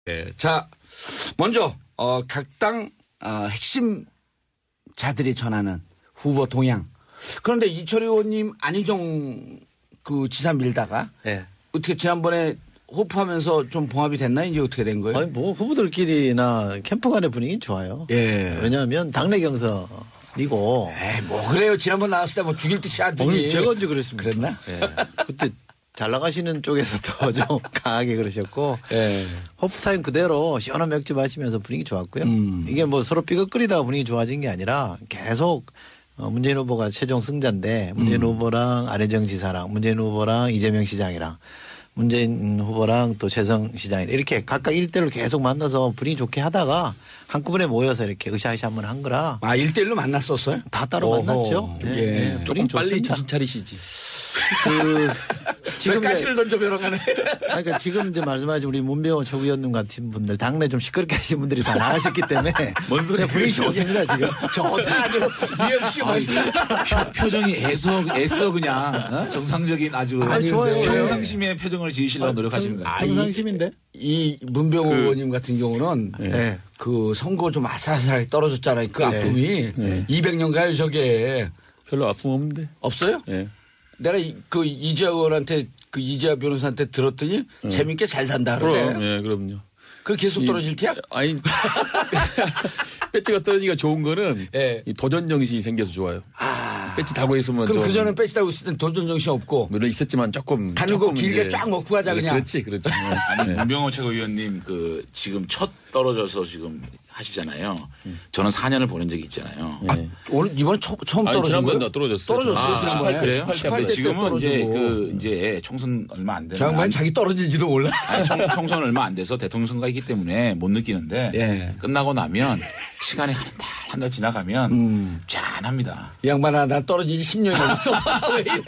네. 자, 먼저 각 당 핵심 자들이 전하는 후보 동향. 그런데 이철희 의원님 안희정 그 지사 밀다가 네. 어떻게 지난번에 호프하면서 좀 봉합이 됐나 이제 어떻게 된 거예요? 아니 뭐 후보들끼리나 캠프 간의 분위기는 좋아요. 예. 왜냐하면 당내 경선이고. 에이, 뭐 그래요. 지난번 나왔을 때 뭐 죽일 듯이 하더니. 제가 언제 그랬습니까? 그랬나? 예. 그때 잘 나가시는 쪽에서 더 좀 강하게 그러셨고. 예. 호프타임 그대로 시원한 맥주 마시면서 분위기 좋았고요. 이게 뭐 서로 삐걱거리다가 분위기 좋아진 게 아니라 계속 문재인 후보가 최종 승자인데 문재인 후보랑 안혜정 지사랑 문재인 후보랑 이재명 시장이랑 문재인 후보랑 또 최성 시장이 이렇게 각각 1대1로 계속 만나서 분위기 좋게 하다가 한꺼번에 모여서 이렇게 으쌰으쌰 한번 한 거라. 아, 1대1로 만났었어요? 다 따로 만났죠. 예. 네. 조금 빨리 정신 차리시지. 지금 가시를 던져 벼러가네. 그러니까 지금 이제 말씀하신 우리 문병호 최고위원님 같은 분들 당내 좀 시끄럽게 하신 분들이 다 나가셨기 때문에 뭔 소리야 분위기 좋습니다 지금. 좋다 아주 UFC 멋있다. 표정이 애써 그냥 정상적인 아주 아니, 좋아요. 평상심의 표정을 지으시려고 노력하시는 거예요. 평상심인데. 이 문병호 의원님 같은 경우는 네. 그 선거 좀 아슬아슬하게 떨어졌잖아요. 그 아픔이 200년 가요 저게. 별로 아픔 없는데. 없어요? 예. 내가 그 이재하 의원한테 그 이재하 변호사한테 들었더니 재밌게 잘 산다 그러대. 그럼, 예, 그럼요. 그 계속 떨어질 테야? 아니, 배지가 떨어지기가 좋은 거는 예. 이 도전 정신이 생겨서 좋아요. 배지 달고 있으면 그럼 좀 그전엔 배지 달고 있을 땐 도전 정신 없고. 물론 있었지만 조금. 가는 거 조금 길게 이제 쫙 먹고 가자 그냥. 그렇지, 그렇지. 아니 네. 문병호 최고위원님 그 지금 첫 떨어져서 지금 하시잖아요. 저는 4년을 보낸 적이 있잖아요. 네. 오늘 이번에 처음 아니, 떨어진 지난번에 거예요? 나 떨어졌어요. 떨어졌죠. 아, 지난번에. 18 그래요? 18대 때 지금은 이제 떨어지고. 이제 총선 얼마 안 되는. 저 양반이 자기 떨어질지도 몰라. 아니, 총선 얼마 안 돼서 대통령 선거이기 때문에 못 느끼는데 예. 끝나고 나면 시간이 한 달 지나가면 짠합니다. 이 양반아 나 떨어진 지 10년이 넘었어. 왜 이래.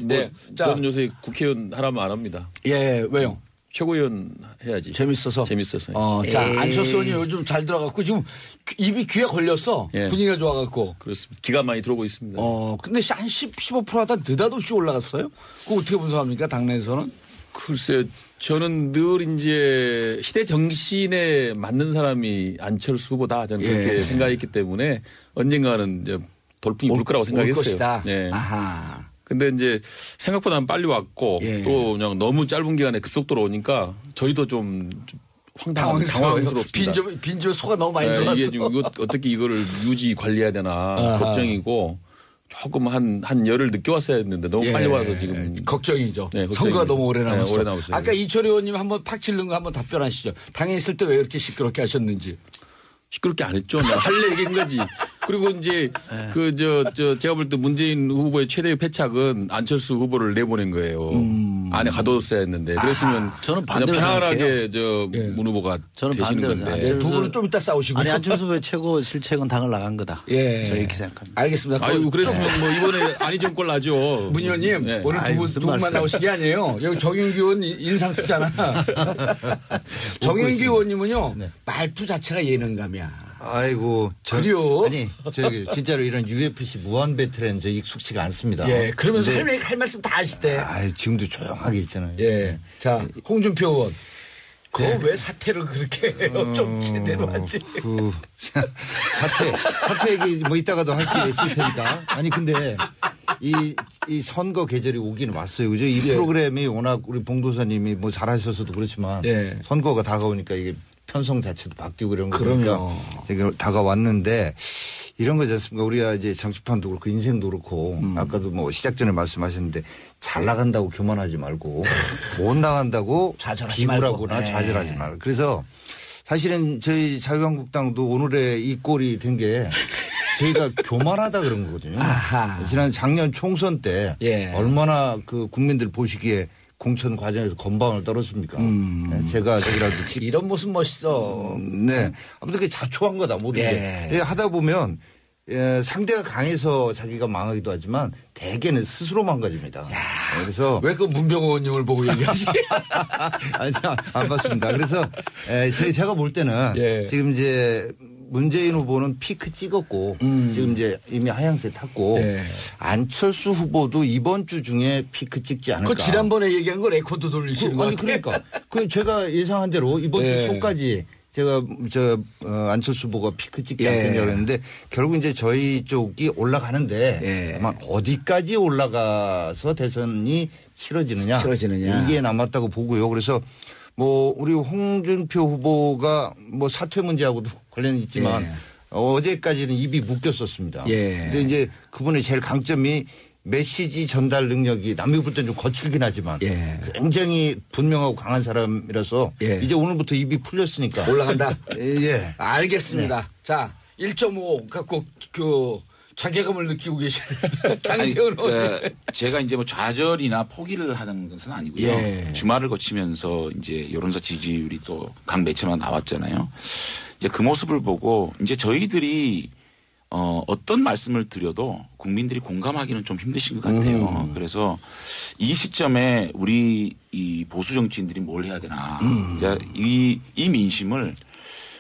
네. 자. 저는 요새 국회의원 하라면 안 합니다. 예, 왜요? 최고위원 해야지. 재밌어서. 재밌어서. 자, 안철수 의원이 요즘 잘 들어갔고 지금 입이 귀에 걸렸어. 예. 분위기가 좋아갖고. 그렇습니다. 기가 많이 들어오고 있습니다. 근데 한 15% 하다 느닷없이 올라갔어요? 그거 어떻게 분석합니까? 당내에서는? 글쎄, 저는 늘 이제 시대 정신에 맞는 사람이 안철수 후보다 저는 그렇게 예. 생각했기 때문에 언젠가는 이제 돌풍이 불 거라고 올 생각했어요. 것이다. 네. 아하. 근데 이제 생각보다는 빨리 왔고 예. 또 그냥 너무 짧은 기간에 급속도로 오니까 저희도 좀 당황스럽습니다. 빈집에 소가 너무 많이 네, 들어왔어. 이게 지금 어떻게 이거를 유지 관리해야 되나 걱정이고 조금 한 열흘 늦게 왔어야 했는데 너무 빨리 와서 지금 걱정이죠. 네, 걱정이죠. 선거가 너무 오래 남았어. 네, 오래 남았어요. 아까 이철희 의원님 한번 팍 찔른 거 한번 답변하시죠. 당에 있을 때 왜 이렇게 시끄럽게 하셨는지. 시끄럽게 안 했죠. 그냥 할 얘기인 거지. 그리고 이제 제가 볼 때 문재인 후보의 최대의 패착은 안철수 후보를 내보낸 거예요. 안에 가뒀어야 했는데 그랬으면 저는 그냥 반대로 편안하게 예. 문 후보가 저는 되시는 반대로 건데. 생각해요. 두 분은 좀 이따 싸우시고요. 아니 안철수 후보의 최고 실책은 당을 나간 거다. 예. 저는 이렇게 생각합니다. 알겠습니다. 아유 그랬으면 뭐 이번에 안희정 꼴 나죠. 문 의원님 네. 오늘 무슨 두 분만 말씀. 나오신 게 아니에요. 여기 정윤기 의원 인상 쓰잖아. 정윤기 의원님은요. 말투 자체가 예능감이야. 아이고, 그래요? 아니, 저기, 진짜로 이런 UFC 무한 배틀엔 저 익숙치가 않습니다. 예, 그러면서 근데, 할 말씀 다 하시대. 아유, 지금도 조용하게 있잖아요. 예. 자, 홍준표 의원. 그거 왜 사퇴를 그렇게 해요? 좀 제대로 하지. 사퇴 얘기 뭐 이따가도 할 게 있을 테니까. 아니, 근데 이 선거 계절이 오긴 왔어요. 그죠? 이 프로그램이 워낙 우리 봉도사님이 뭐 잘하셔서도 그렇지만 예. 선거가 다가오니까 이게 편성 자체도 바뀌고 이런 거니까 그럼요. 되게 다가왔는데 이런 거지 않습니까? 우리가 이제 정치판도 그렇고 인생도 그렇고 아까도 뭐 시작 전에 말씀하셨는데 잘 나간다고 교만하지 말고 못 나간다고 좌절하지 기부라거나 말고. 네. 좌절하지 말고. 그래서 사실은 저희 자유한국당도 오늘의 이 꼴이 된 게 저희가 교만하다 그런 거거든요. 아하. 지난 작년 총선 때 예. 얼마나 그 국민들 보시기에 공천 과정에서 건방을 떨었습니까? 네, 제가 저기라도 이런 모습 멋있어. 네. 아무튼 그게 자초한 거다, 모든 예. 게. 하다 보면 상대가 강해서 자기가 망하기도 하지만 대개는 스스로 망가집니다. 그래서 왜 그 문병호 의원님을 보고 얘기하지? 아니, 안 봤습니다. 그래서 제가 볼 때는 예. 지금 이제 문재인 후보는 피크 찍었고 지금 이제 이미 하향세 탔고 네. 안철수 후보도 이번 주 중에 피크 찍지 않을까. 그 지난번에 얘기한 거 레코드 돌리시는 거 아니 그러니까 그 제가 예상한 대로 이번 네. 주 초까지 제가 안철수 후보가 피크 찍지 예. 않겠냐 그랬는데 결국 이제 저희 쪽이 올라가는데 예. 다만 어디까지 올라가서 대선이 치러지느냐 이게 남았다고 보고요. 그래서 뭐 우리 홍준표 후보가 뭐 사퇴 문제하고도 관련이 있지만 예. 어제까지는 입이 묶였었습니다. 예. 근데 이제 그분의 제일 강점이 메시지 전달 능력이 남이 볼 때는 좀 거칠긴 하지만 예. 굉장히 분명하고 강한 사람이라서 예. 이제 오늘부터 입이 풀렸으니까 올라간다. 예. 알겠습니다. 네. 자, 1.5 갖고 그 자괴감을 느끼고 계시는 장태훈 의원. 제가 이제 뭐 좌절이나 포기를 하는 것은 아니고요. 예. 주말을 거치면서 이제 여론조사 지지율이 또 각 매체마다 나왔잖아요. 이제 그 모습을 보고 이제 저희들이 어떤 말씀을 드려도 국민들이 공감하기는 좀 힘드신 것 같아요. 그래서 이 시점에 우리 이 보수 정치인들이 뭘 해야 되나. 이제 이 민심을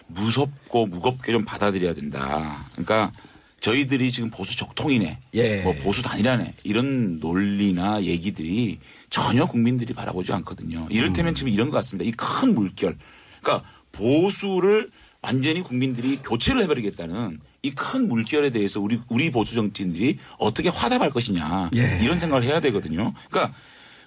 무섭고 무겁게 좀 받아들여야 된다. 그러니까 저희들이 지금 보수 적통이네. 예. 뭐 보수 단일화네. 이런 논리나 얘기들이 전혀 국민들이 바라보지 않거든요. 이를테면 지금 이런 것 같습니다. 이 큰 물결. 그러니까 보수를 완전히 국민들이 교체를 해버리겠다는 이 큰 물결에 대해서 우리 보수 정치인들이 어떻게 화답할 것이냐 예. 이런 생각을 해야 되거든요. 그러니까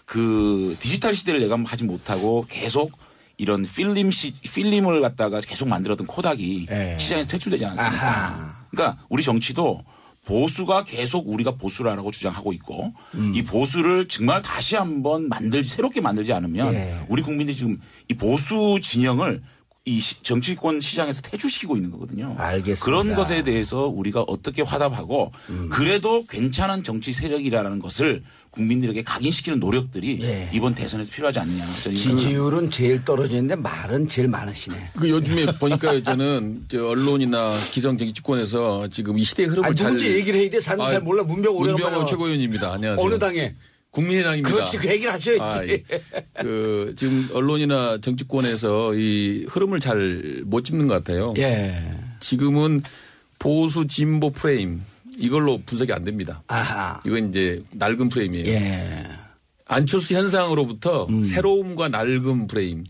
그 디지털 시대를 예감하지 못하고 계속 이런 필름을 갖다가 계속 만들었던 코닥이 예. 시장에서 퇴출되지 않았습니까? 아하. 그러니까 우리 정치도 보수가 계속 우리가 보수라고 주장하고 있고 이 보수를 정말 다시 한번 새롭게 만들지 않으면 예. 우리 국민들이 지금 이 보수 진영을 이 정치권 시장에서 퇴출시키고 있는 거거든요. 알겠습니다. 그런 것에 대해서 우리가 어떻게 화답하고 그래도 괜찮은 정치 세력이라는 것을 국민들에게 각인시키는 노력들이 예. 이번 대선에서 필요하지 않느냐. 지지율은 제일 떨어지는데 말은 제일 많으시네. 그 요즘에 보니까 저는 언론이나 기성 정치권에서 지금 이 시대의 흐름을 누군지 얘기를 해야 돼. 사람 잘 몰라. 문병 최고위원입니다. 안녕하세요. 어느 당에? 국민의당입니다. 그렇지. 그 얘기를 하셔야지. 지금 언론이나 정치권에서 이 흐름을 잘 못 짚는 것 같아요. 예. 지금은 보수 진보 프레임 이걸로 분석이 안 됩니다. 아하. 이건 이제 낡은 프레임이에요. 예. 안철수 현상으로부터 새로움과 낡은 프레임,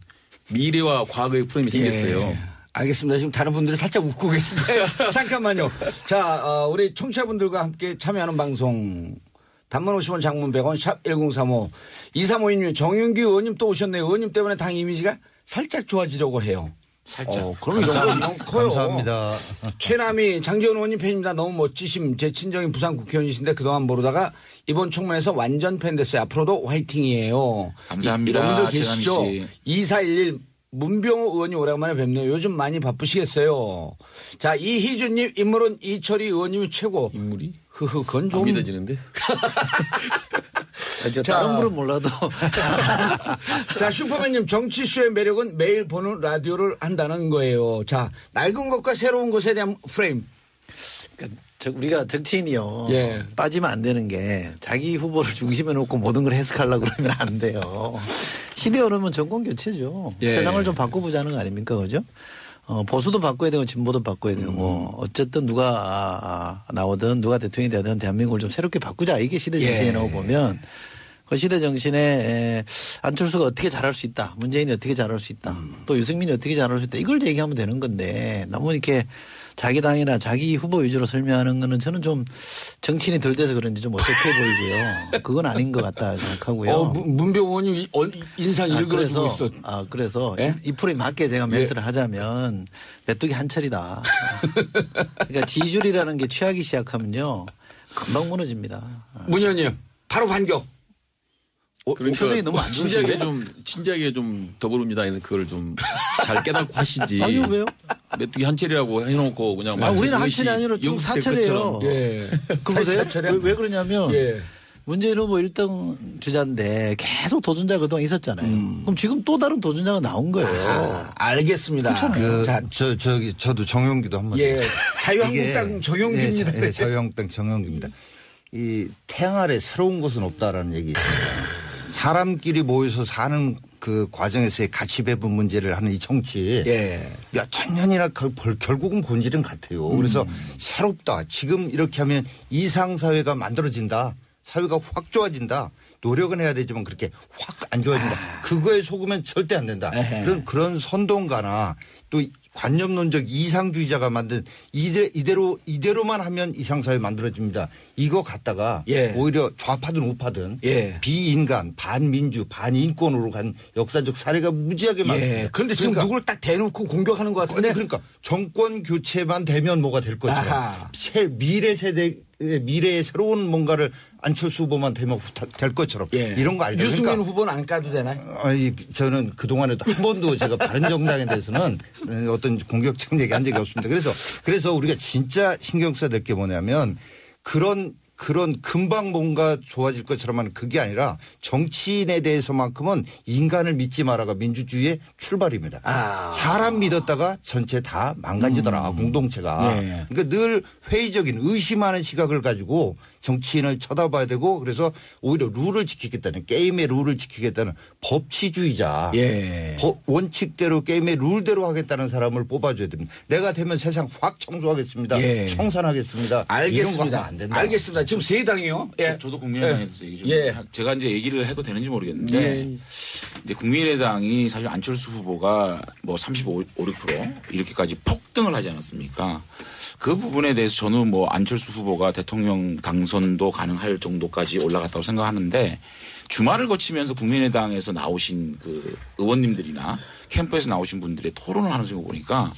미래와 과거의 프레임이 생겼어요. 예. 알겠습니다. 지금 다른 분들이 살짝 웃고 계신데 잠깐만요. 자, 우리 청취자분들과 함께 참여하는 방송 단문 50원 장문 100원 샵 1035 2352님 정윤기 의원님 또 오셨네요. 의원님 때문에 당 이미지가 살짝 좋아지려고 해요. 살짝. 그럼 이런 커요. 감사합니다. 최남희 장지원 의원님 팬입니다. 너무 멋지심. 제 친정인 부산 국회의원이신데 그동안 모르다가 이번 총무에서 완전 팬 됐어요. 앞으로도 화이팅이에요. 감사합니다. 이런 분들 계시죠. 최남희 씨. 2411 문병호 의원님 오랜만에 뵙네요. 요즘 많이 바쁘시겠어요. 자, 이희준님 인물은 이철희 의원님이 최고. 인물이? 그건 좀. 안 믿어지는데? 다른 분은 몰라도. 자, 슈퍼맨님 정치쇼의 매력은 매일 보는 라디오를 한다는 거예요. 자, 낡은 것과 새로운 것에 대한 프레임. 그러니까 우리가 정치인이요. 예. 빠지면 안 되는 게 자기 후보를 중심에 놓고 모든 걸 해석하려고 그러면 안 돼요. 시대 흐름은 정권 교체죠. 예. 세상을 좀 바꿔보자는 거 아닙니까? 그죠? 보수도 바꿔야 되고 진보도 바꿔야 되고 어쨌든 누가 나오든 누가 대통령이 되든 대한민국을 좀 새롭게 바꾸자. 이게 시대 정신이라고 보면 그 시대 정신에 안철수가 어떻게 잘할 수 있다. 문재인이 어떻게 잘할 수 있다. 또 유승민이 어떻게 잘할 수 있다. 이걸 얘기하면 되는 건데 너무 이렇게 자기 당이나 자기 후보 위주로 설명하는 거는 저는 좀 정치인이 덜 돼서 그런지 좀 어색해 보이고요. 그건 아닌 것 같다 생각하고요. 문병호 의원님 인상 일그러지고 있어. 그래서 예? 이 프로에 맞게 제가 멘트를 하자면 메뚜기 한철이다. 그러니까 지지율이라는 게 취하기 시작하면요. 금방 무너집니다. 문 의원님 바로 반격. 그러니까 표정이 너무 안 좋으신데? 진지하게 좀 더불어민주당에서 그걸 좀 잘 깨닫고 하시지. 아니요, 왜요? 메뚜기 한철이라고 해놓고 그냥. 우리는 한철이 아니라 쭉 사철이에요. 예. 그 보세요? 왜 그러냐면 예. 문재인 후보 1등 주자인데 계속 도전자 그동안 있었잖아요. 그럼 지금 또 다른 도전자가 나온 거예요. 알겠습니다. 자, 저도 정용기도 한번. 예. 자유한국당 정용기입니다. 예, 자유한국당 정용기입니다. 이 태양 아래 새로운 것은 없다라는 얘기 있습니다. 사람끼리 모여서 사는 그 과정에서의 가치 배분 문제를 하는 이 정치 예. 몇 천 년이나 결국은 본질은 같아요. 그래서 새롭다. 지금 이렇게 하면 이상 사회가 만들어진다. 사회가 확 좋아진다. 노력은 해야 되지만 그렇게 확 안 좋아진다. 그거에 속으면 절대 안 된다. 그런 선동가나 또 관념론적 이상주의자가 만든 이대로만 하면 이상사회 만들어집니다. 이거 갖다가 예. 오히려 좌파든 우파든 예. 비인간, 반민주, 반인권으로 간 역사적 사례가 무지하게 많습니다. 예. 그런데 지금 그러니까 누굴 딱 대놓고 공격하는 것 같은데. 아니 그러니까 정권 교체만 되면 뭐가 될 것처럼 아하. 미래 세대 미래의 새로운 뭔가를 안철수 후보만 되면 될 것처럼 예. 이런 거 아니다. 유승민 그러니까 후보는 안 까도 되나요? 아니 저는 그 동안에도 한 번도 제가 바른정당에 대해서는 어떤 공격적 얘기한 적이 없습니다. 그래서 우리가 진짜 신경 써야 될 게 뭐냐면 그런 금방 뭔가 좋아질 것처럼 하는 그게 아니라 정치인에 대해서만큼은 인간을 믿지 마라가 민주주의의 출발입니다. 사람 믿었다가 전체 다 망가지더라 공동체가. 네. 그러니까 늘 회의적인 의심하는 시각을 가지고 정치인을 쳐다봐야 되고 그래서 오히려 룰을 지키겠다는 게임의 룰을 지키겠다는 법치주의자. 예. 원칙대로 게임의 룰대로 하겠다는 사람을 뽑아줘야 됩니다. 내가 되면 세상 확 청소하겠습니다. 예. 청산하겠습니다. 이런 거 알겠습니다. 하면 안 된다. 알겠습니다. 지금 세 당이요. 예. 저도 국민의당에 대해서 얘기 좀. 예. 제가 이제 얘기를 해도 되는지 모르겠는데 예. 이제 국민의당이 사실 안철수 후보가 뭐 35, 6% 이렇게까지 폭등을 하지 않았습니까? 그 부분에 대해서 저는 뭐 안철수 후보가 대통령 당선도 가능할 정도까지 올라갔다고 생각하는데 주말을 거치면서 국민의당에서 나오신 그 의원님들이나 캠프에서 나오신 분들의 토론을 하는 거 보니까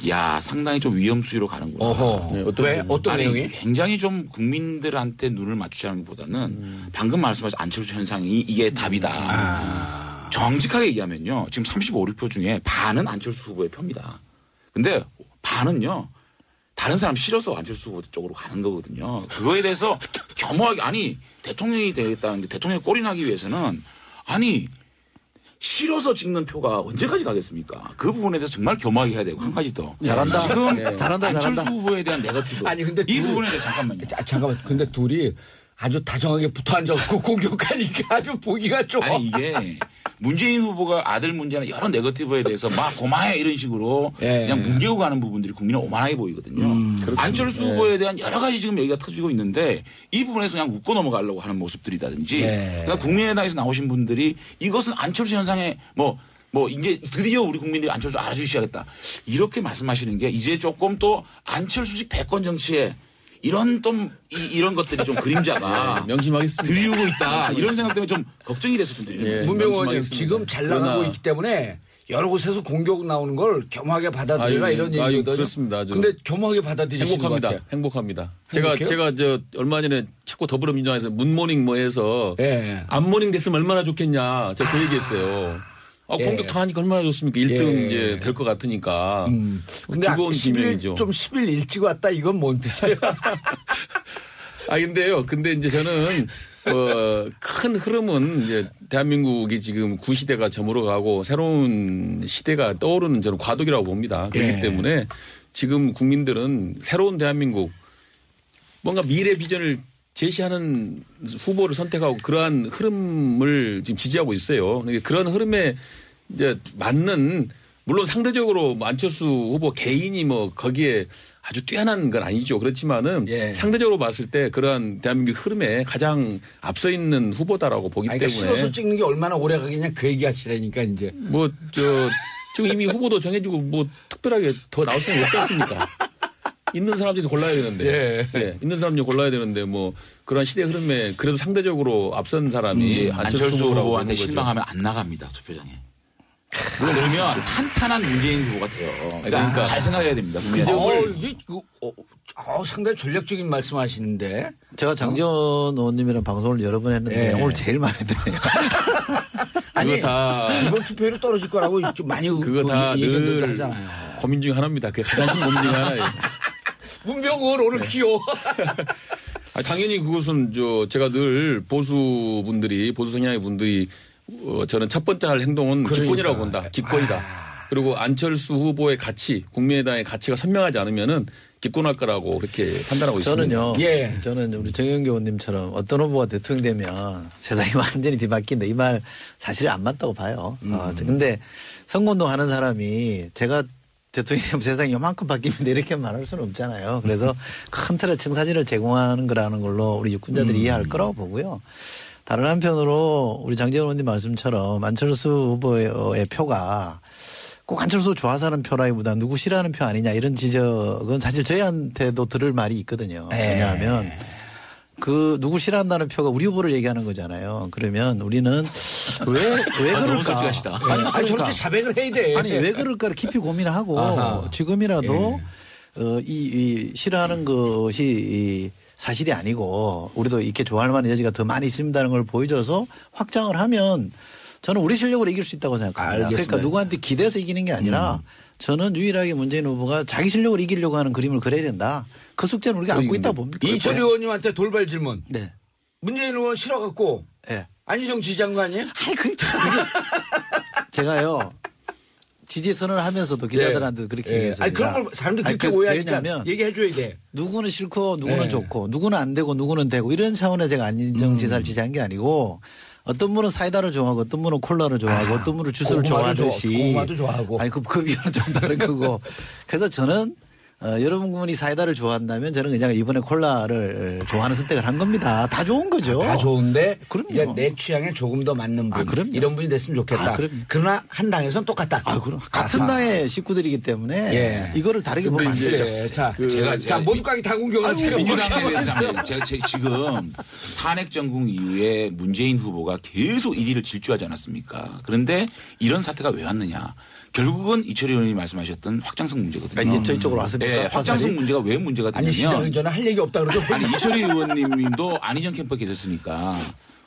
야 상당히 좀 위험수위로 가는구나. 어허. 네, 왜? 어떤 아니, 내용이? 굉장히 좀 국민들한테 눈을 맞추자는 것보다는 방금 말씀하신 안철수 현상이 이게 답이다. 정직하게 얘기하면요. 지금 35, 6표 중에 반은 안철수 후보의 표입니다. 근데 반은요. 다른 사람 싫어서 안철수 후보 쪽으로 가는 거거든요. 그거에 대해서 겸허하게 아니 대통령이 되겠다는데 대통령이 꼴이 나기 위해서는 아니 싫어서 찍는 표가 언제까지 가겠습니까? 그 부분에 대해서 정말 겸허하게 해야 되고 한 가지 더. 잘한다. 지금 네. 잘한다. 안철수 후보에 대한 네거티브. 아니, 근데 이 둘- 부분에 대해서 잠깐만요. 잠깐만. 근데 둘이 아주 다정하게 붙어 앉아서 공격하니까 아주 보기가 좋아. 아니 이게 문재인 후보가 아들 문제나 여러 네거티브에 대해서 막 고마해 이런 식으로 예. 그냥 뭉개고 가는 부분들이 국민은 오만하게 보이거든요. 안철수 예. 후보에 대한 여러 가지 지금 얘기가 터지고 있는데 이 부분에서 그냥 웃고 넘어가려고 하는 모습들이라든지 예. 그러니까 국민의당에서 나오신 분들이 이것은 안철수 현상에 뭐 이제 드디어 우리 국민들이 안철수 알아주기 시작했다. 이렇게 말씀하시는 게 이제 조금 또 안철수식 패권 정치에 이런 이런 것들이 좀 그림자가 명심하겠습니다. 드리우고 있다. 이런 생각 때문에 좀 걱정이 돼서 좀 드리는 예. 거예요. 문병호 의원님 명심하겠습니다. 지금 잘 나가고 그러나- 있기 때문에 여러 곳에서 공격 나오는 걸 겸허하게 받아들이라 아유, 이런 아유, 얘기거든요. 그렇습니다. 아주. 근데 겸허하게 받아들이시는 것 행복합니다. 같아요. 행복합니다. 행복해요? 제가 얼마 전에 자꾸 더불어민주당에서 문모닝 뭐 해서 예. 안모닝 됐으면 얼마나 좋겠냐. 제가 그 얘기했어요. 예. 공격 당하니까 얼마나 좋습니까? 1등 예. 이제 될 것 같으니까. 근데 즐거운 10일, 비명이죠. 좀 10일 일찍 왔다 이건 뭔 뜻이에요? 근데 이제 저는 큰 흐름은 이제 대한민국이 지금 구시대가 저물어가고 새로운 시대가 떠오르는 저는 과도기라고 봅니다. 그렇기 예. 때문에 지금 국민들은 새로운 대한민국 뭔가 미래 비전을 제시하는 후보를 선택하고 그러한 흐름을 지금 지지하고 있어요. 그러니까 그런 흐름에 이제 맞는 물론 상대적으로 뭐 안철수 후보 개인이 뭐 거기에 아주 뛰어난 건 아니죠. 그렇지만은 예. 상대적으로 봤을 때 그러한 대한민국 흐름에 가장 앞서 있는 후보다라고 보기 그러니까 때문에 싫어서 찍는 게 얼마나 오래 가겠냐 그 얘기 하시라니까 이제. 지금 이미 후보도 정해지고 뭐 특별하게 더 나올 생각이 없지 않습니까? 있는 사람들이 골라야 되는데. 예. 있는 사람들이 골라야 되는데 뭐 그런 시대 흐름에 그래도 상대적으로 앞선 사람이 안철수 후보라고 후보한테 보는 거죠. 실망하면 안 나갑니다. 투표장에. 그러면 탄탄한 문재인 후보가 돼요. 그러니까 그러니까 잘 생각해야 됩니다. 이게 상당히 전략적인 말씀하시는데. 제가 장지원 의원님이랑 방송을 여러 번 했는데 예. 오늘 제일 마음에 드네요. 아니 그거 다 이번 투표율이 떨어질 거라고 좀 많이 그거 다 얘기들 늘 하잖아요. 고민 중에 하나입니다. 그게 가장 큰 고민 중에 하나예요. 문병호 오늘 귀여워. 당연히 그것은 제가 늘 보수 성향의 분들이 저는 첫 번째 할 행동은 그러니까. 기권이라고 본다. 기권이다. 그리고 안철수 후보의 가치, 국민의당의 가치가 선명하지 않으면은 기권할 거라고 그렇게 판단하고 있습니다. 저는요. 예. 저는 우리 정영교 의원님처럼 어떤 후보가 대통령 되면 세상이 완전히 뒤바뀐다. 이 말 사실 안 맞다고 봐요. 근데 선거운동 하는 사람이 제가 대통령이 되면 세상이 요만큼 바뀝니다. 이렇게 말할 수는 없잖아요. 그래서 큰 틀의 청사진을 제공하는 거라는 걸로 우리 유권자들이 이해할 거라고 보고요. 다른 한편으로 우리 장재원 의원님 말씀처럼 안철수 후보의 표가 꼭 안철수 좋아서 하는 표라기보다 누구 싫어하는 표 아니냐 이런 지적은 사실 저희한테도 들을 말이 있거든요. 왜냐하면 그 누구 싫어한다는 표가 우리 후보를 얘기하는 거잖아요. 그러면 우리는 왜 그럴까? 너무 솔직하시다. 아니 저렇게 자백을 해야 돼. 아니 왜 그럴까를 깊이 고민하고 아하. 지금이라도 이 싫어하는 것이 이 사실이 아니고 우리도 이렇게 좋아할 만한 여지가 더 많이 있습니다는 걸 보여줘서 확장을 하면 저는 우리 실력으로 이길 수 있다고 생각합니다. 알겠습니다. 그러니까 누구한테 기대서 이기는 게 아니라 저는 유일하게 문재인 후보가 자기 실력으로 이기려고 하는 그림을 그려야 된다. 그 숙제는 우리가 안고 있다 봅니다. 이철희 의원님한테 돌발 질문. 네. 문재인 의원 싫어갖고 네. 안희정 지지한 거 아니에요? 아니 그게 제가요. 지지 선언을 하면서도 기자들한테 그렇게 얘기했어요. 아니 그런 걸 사람들이 그렇게 오해하니까 얘기해줘야 돼. 누구는 싫고 누구는 네. 좋고 누구는 안 되고 누구는 되고 이런 차원에서 제가 안희정 지사를 지지한 게 아니고 어떤 분은 사이다를 좋아하고 어떤 분은 콜라를 좋아하고 어떤 분은 주스를 좋아하듯이 고구마도 좋아하고. 아니 그 비율은 좀 다른 거고 그래서 저는 여러분이 사이다를 좋아한다면 저는 그냥 이번에 콜라를 좋아하는 선택을 한 겁니다. 다 좋은 거죠. 다 좋은데 그럼요. 이제 내 취향에 조금 더 맞는 분 그럼요. 이런 분이 됐으면 좋겠다. 그럼요. 그러나 한 당에서는 똑같다. 그럼 같은 당의 식구들이기 때문에 예. 이거를 다르게 보면 안 되죠. 자, 제가 모두까지 다 공격하세요. 민주당에 대해서 한번 제가 지금 탄핵 정국 이후에 문재인 후보가 계속 1위를 질주하지 않았습니까? 그런데 이런 사태가 왜 왔느냐? 결국은 이철희 의원이 말씀하셨던 확장성 문제거든요. 그러니까 이제 저희 쪽으로 왔습니다. 네, 확장성 문제가 왜 문제가 아니 시장 되냐면 전에 할 얘기 없다 그러죠. 아니 이철희 의원님도 안희정 캠프에 계셨으니까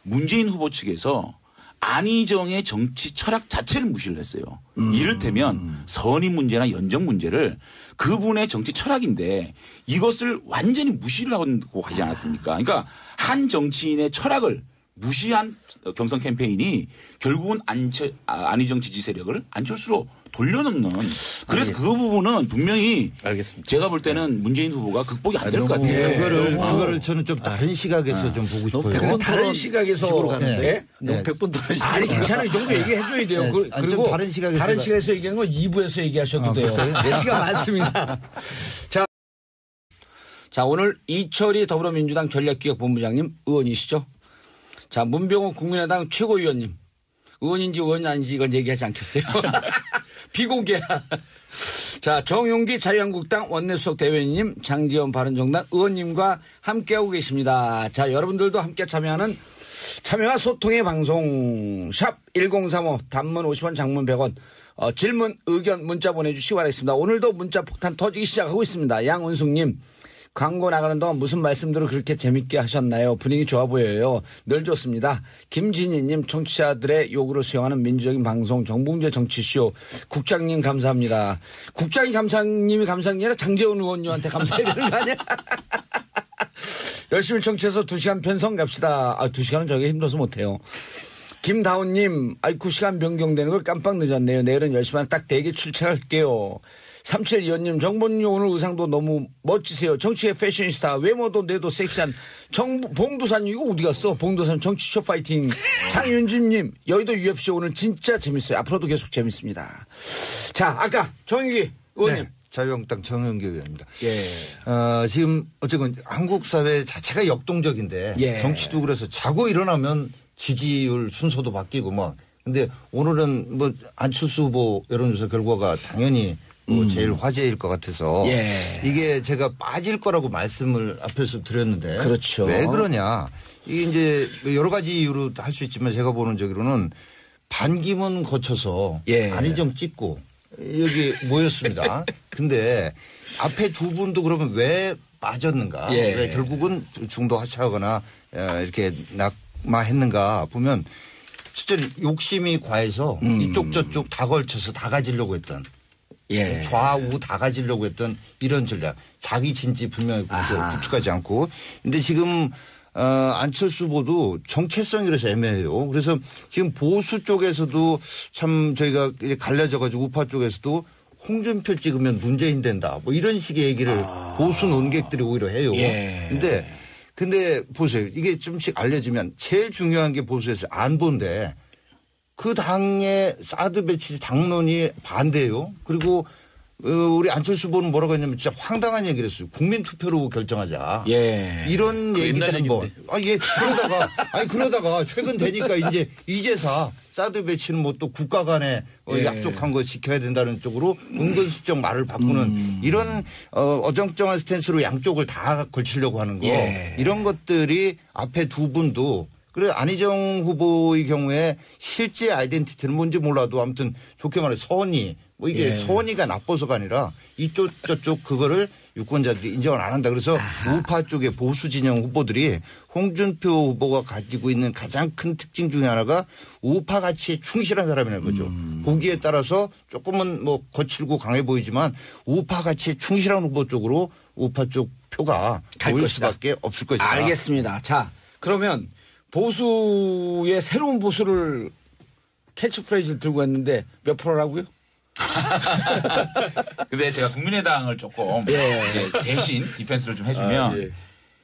문재인 후보 측에서 안희정의 정치 철학 자체를 무시를 했어요. 이를테면 선임 문제나 연정 문제를 그분의 정치 철학인데 이것을 완전히 무시를 하고 하지 않았습니까? 그러니까 한 정치인의 철학을 무시한 경선 캠페인이 결국은 안희정 지지 세력을 안철수로 돌려놓는 그래서 그 부분은 분명히 알겠습니다. 제가 볼 때는 문재인 후보가 극복이 안 될 것 같아요. 그거를 저는 좀 다른 시각에서 좀 보고 싶어요. 백분 다른 토론 시각에서 식으로 가는데 네? 너무 100분 토론 식으로 아니 괜찮아 이 정도 얘기해줘야 돼요. 네. 아니, 좀 그리고 다른 시각에서 얘기한 건 2부에서 얘기하셔도 돼요. 네, 시간 많습니다. 자 오늘 이철희 더불어민주당 전략기획본부장님 의원이시죠? 자 문병호 국민의당 최고위원님 의원인지 의원이 아닌지 이건 얘기하지 않겠어요? 비공개야. 자 정용기 자유한국당 원내수석 대변인님 장지원 바른정당 의원님과 함께하고 계십니다. 자 여러분들도 함께 참여와 소통의 방송 샵 1035 단문 50원 장문 100원 질문 의견 문자 보내주시기 바라겠습니다. 오늘도 문자 폭탄 터지기 시작하고 있습니다. 양은숙님 광고 나가는 동안 무슨 말씀들을 그렇게 재밌게 하셨나요? 분위기 좋아 보여요. 늘 좋습니다. 김진희님 청취자들의 요구를 수용하는 민주적인 방송 정봉재 정치쇼 국장님 감사합니다. 국장이 감사님이 감사한 게 아니라 장재원 의원님한테 감사해야 되는 거 아니야? 열심히 청취해서 2시간 편성 갑시다. 2시간은 저게 힘들어서 못해요. 김다운님, 9시간 변경되는 걸 깜빡 늦었네요. 내일은 10시만 딱 대기 출첵할게요. 3725님, 정본님 오늘 의상도 너무 멋지세요. 정치의 패셔니스타, 외모도 뇌도 섹시한 봉도사님, 이거 어디 갔어? 봉도사님 정치쇼 파이팅. 장윤진님, 여의도 UFC 오늘 진짜 재밌어요. 앞으로도 계속 재밌습니다. 자, 아까 정윤기 의원님. 네. 자유한국당 정영기 의원입니다. 예. 지금 어쨌든 한국 사회 자체가 역동적인데 예. 정치도 그래서 자고 일어나면 지지율 순서도 바뀌고 뭐. 근데 오늘은 뭐 안철수 후보 여론조사 결과가 당연히 뭐 제일 화제일 것 같아서 예. 이게 제가 빠질 거라고 말씀을 앞에서 드렸는데 그렇죠. 왜 그러냐. 이게 이제 여러 가지 이유로 할 수 있지만 제가 보는 저기로는 반기문 거쳐서 예. 안희정 찍고 여기 모였습니다. 근데 앞에 두 분도 그러면 왜 빠졌는가? 예. 왜 결국은 중도 하차하거나 이렇게 낙마했는가 보면 진짜 욕심이 과해서 이쪽 저쪽 다 걸쳐서 다 가지려고 했던 예. 좌우 다 가지려고 했던 이런 전략. 자기 진지 분명히 구축하지 않고. 근데 지금 안철수 후보도 정체성이라서 애매해요. 그래서 지금 보수 쪽에서도 참 저희가 이제 갈려져 가지고 우파 쪽에서도 홍준표 찍으면 문재인 된다. 뭐 이런 식의 얘기를 보수 논객들이 오히려 해요. 근데 보세요. 이게 좀씩 알려지면 제일 중요한 게 보수에서 안보인데 그 당의 사드 배치 당론이 반대예요. 그리고 우리 안철수 후보는 뭐라고 했냐면 진짜 황당한 얘기를 했어요. 국민투표로 결정하자. 이런 얘기들은 뭐. 그러다가 최근 되니까 이제사 사드 배치는 뭐 또 국가 간에 약속한 거 지켜야 된다는 쪽으로 은근슬쩍 말을 바꾸는 이런 어정쩡한 스탠스로 양쪽을 다 걸치려고 하는 거. 이런 것들이 앞에 두 분도 그래 안희정 후보의 경우에 실제 아이덴티티는 뭔지 몰라도 아무튼 좋게 말해 서원이 뭐 이게 서원이가 나빠서가 아니라 이쪽 저쪽 그거를 유권자들이 인정을 안 한다. 그래서 우파 쪽의 보수 진영 후보들이 홍준표 후보가 가지고 있는 가장 큰 특징 중에 하나가 우파 가치에 충실한 사람이라는 거죠. 보기에 따라서 조금은 뭐 거칠고 강해 보이지만 우파 가치에 충실한 후보 쪽으로 우파 쪽 표가 보일 수밖에 없을 것이다. 알겠습니다. 자, 그러면 보수의 새로운 보수를 캐치프레이즈를 들고 왔는데 몇 프로라고요? 근데 제가 국민의당을 조금 이제 대신 디펜스를 좀 해주면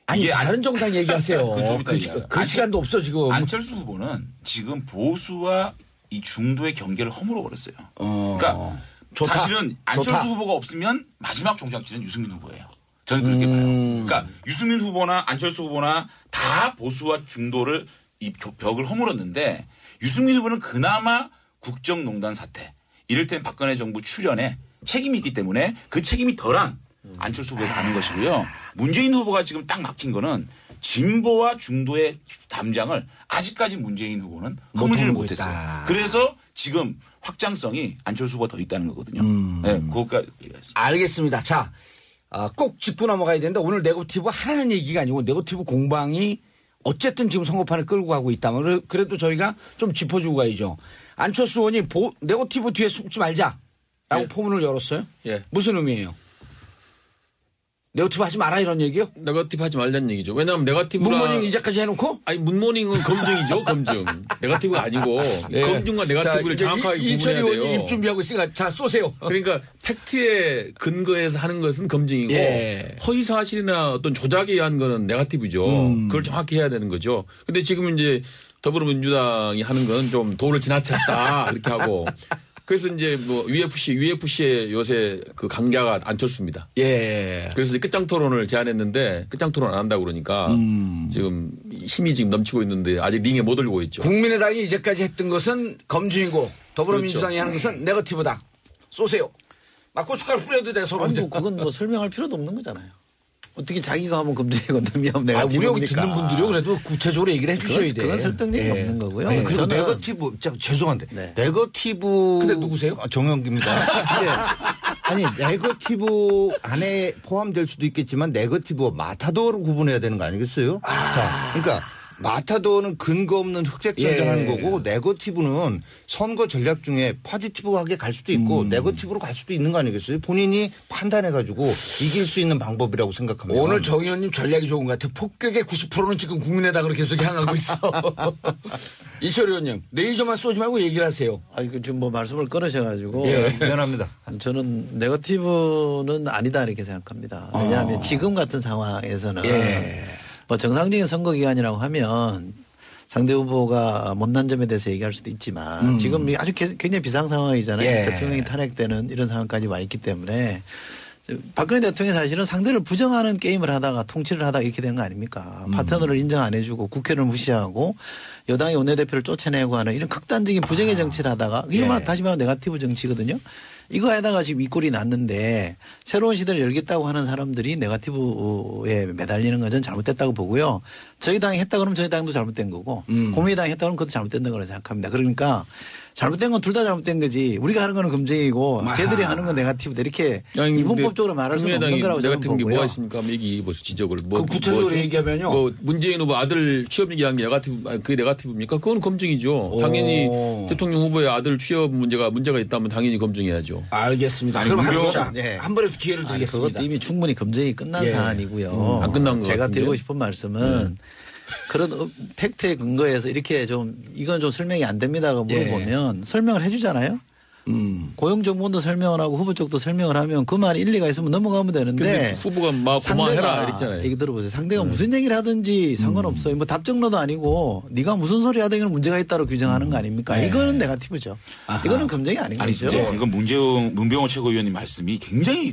아니 다른 정당 얘기하세요. 그 시간도 없어 지금. 안철수 후보는 지금 보수와 이 중도의 경계를 허물어 버렸어요. 그러니까 사실은 안철수 후보가 없으면 마지막 종착지는 유승민 후보예요. 저는 그렇게 봐요. 그러니까 유승민 후보나 안철수 후보나 다 보수와 중도를 이 벽을 허물었는데 유승민 후보는 그나마 국정농단 사태 이를테면 박근혜 정부 출연에 책임이 있기 때문에 그 책임이 덜한 안철수 후보에 가는 것이고요. 문재인 후보가 지금 딱 막힌 거는 진보와 중도의 담장을 아직까지 문재인 후보는 허물지를 못했어요. 그래서 지금 확장성이 안철수 후보가 더 있다는 거거든요. 네, 그거까지 얘기했습니다. 알겠습니다. 자, 꼭 짚고 넘어가야 되는데 오늘 네거티브 하라는 얘기가 아니고 네거티브 공방이 어쨌든 지금 선거판을 끌고 가고 있다. 그래도 저희가 좀 짚어주고 가야죠. 안철수 의원이 네거티브 뒤에 숨지 말자라고 포문을 열었어요. 무슨 의미예요? 네거티브 하지 마라 이런 얘기요? 네거티브 하지 말라는 얘기죠. 왜냐하면 네거티브라 문모닝 이제까지 해놓고? 아니 문모닝은 검증이죠. 검증. 네거티브가 아니고 검증과 네거티브를 정확하게 구분해야 이철희 돼요. 의원이 입 준비하고 있으니까 자 쏘세요. 그러니까 팩트에 근거해서 하는 것은 검증이고 허위 사실이나 어떤 조작에 의한 거는 네거티브죠. 그걸 정확히 해야 되는 거죠. 근데 지금 이제 더불어민주당이 하는 건 좀 도를 지나쳤다 이렇게 하고 그래서 이제 뭐 UFC의 요새 그 강자가 안철수입니다. 그래서 끝장 토론을 제안했는데 끝장 토론 안 한다고 그러니까 지금 힘이 지금 넘치고 있는데 아직 링에 못 올리고 있죠. 국민의당이 이제까지 했던 것은 검증이고 더불어민주당이 하는 것은 네거티브다. 쏘세요. 막 고춧가루 뿌려도 돼 서로. 아니, 그건 뭐 설명할 필요도 없는 거잖아요. 어떻게 자기가 하면 검증이고 남이 하면 네거티브입니까? 우리 여기 듣는 분들이요. 그래도 구체적으로 얘기를 해 주셔야 돼. 그건 설득력이 없는 거고요. 그리고 네거티브 죄송한데 네거티브 근데 누구세요? 정영기입니다. 아니 네거티브 안에 포함될 수도 있겠지만 네거티브와 마타도어로 구분해야 되는 거 아니겠어요? 자, 그러니까 마타도어는 근거 없는 흑색 전쟁하는 거고 네거티브는 선거 전략 중에 포지티브하게 갈 수도 있고 네거티브로 갈 수도 있는 거 아니겠어요? 본인이 판단해가지고 이길 수 있는 방법이라고 생각합니다. 오늘 정 의원님 전략이 좋은 것 같아요. 폭격의 90%는 지금 국민의당으로 계속 향하고 있어. 이철희 의원님 레이저만 쏘지 말고 얘기를 하세요. 지금 뭐 말씀을 끊으셔가지고 미안합니다. 저는 네거티브는 아니다 이렇게 생각합니다. 왜냐하면 지금 같은 상황에서는 뭐 정상적인 선거 기간이라고 하면 상대 후보가 못난 점에 대해서 얘기할 수도 있지만 지금 아주 굉장히 비상 상황이잖아요. 대통령이 탄핵되는 이런 상황까지 와 있기 때문에 박근혜 대통령이 사실은 상대를 부정하는 게임을 하다가 통치를 하다가 이렇게 된 거 아닙니까? 파트너를 인정 안 해주고 국회를 무시하고 여당의 원내대표를 쫓아내고 하는 이런 극단적인 부정의 정치를 하다가 이게 다시 말하면 네거티브 정치거든요. 이거 하다가 지금 이 꼴이 났는데 새로운 시대를 열겠다고 하는 사람들이 네거티브에 매달리는 건 전 잘못됐다고 보고요. 저희 당이 했다 그러면 저희 당도 잘못된 거고 국민의당이 했다 그러면 그것도 잘못된 거라고 생각합니다. 그러니까 잘못된 건 둘 다 잘못된 거지 우리가 하는 거는 검증이고 쟤들이 하는 건 네거티브다 이렇게 이분법적으로 말할 수는 없는 거라고 저는 보고요. 네거티브 게 뭐가 있습니까? 한번 얘기해 보세요. 지적을. 그 구체적으로 얘기하면요. 뭐 문재인 후보 아들 취업 얘기한 게 그게 네거티브입니까? 그건 검증이죠. 당연히 대통령 후보의 아들 취업 문제가 있다면 당연히 검증해야죠. 알겠습니다. 그럼 한 번에 기회를 드리겠습니다. 그것도 이미 충분히 검증이 끝난 사안이고요. 안 끝난 것 제가 같은데요? 드리고 싶은 말씀은 그런 팩트에 근거해서 이렇게 좀 이건 좀 설명이 안 됩니다가 물어보면 설명을 해주잖아요. 고용정보원도 설명을 하고 후보 쪽도 설명을 하면 그 말이 일리가 있으면 넘어가면 되는데 근데 후보가 막 고마해라 이랬잖아요. 얘기 들어보세요. 상대가 무슨 얘기를 하든지 상관없어요. 뭐 답정너도 아니고 네가 무슨 소리 하든 문제가 있다고 규정하는 거 아닙니까? 이거는 네거티브죠. 이거는 검증이 아닌 아니 거죠. 진짜 방금 문병호 최고위원님 말씀이 굉장히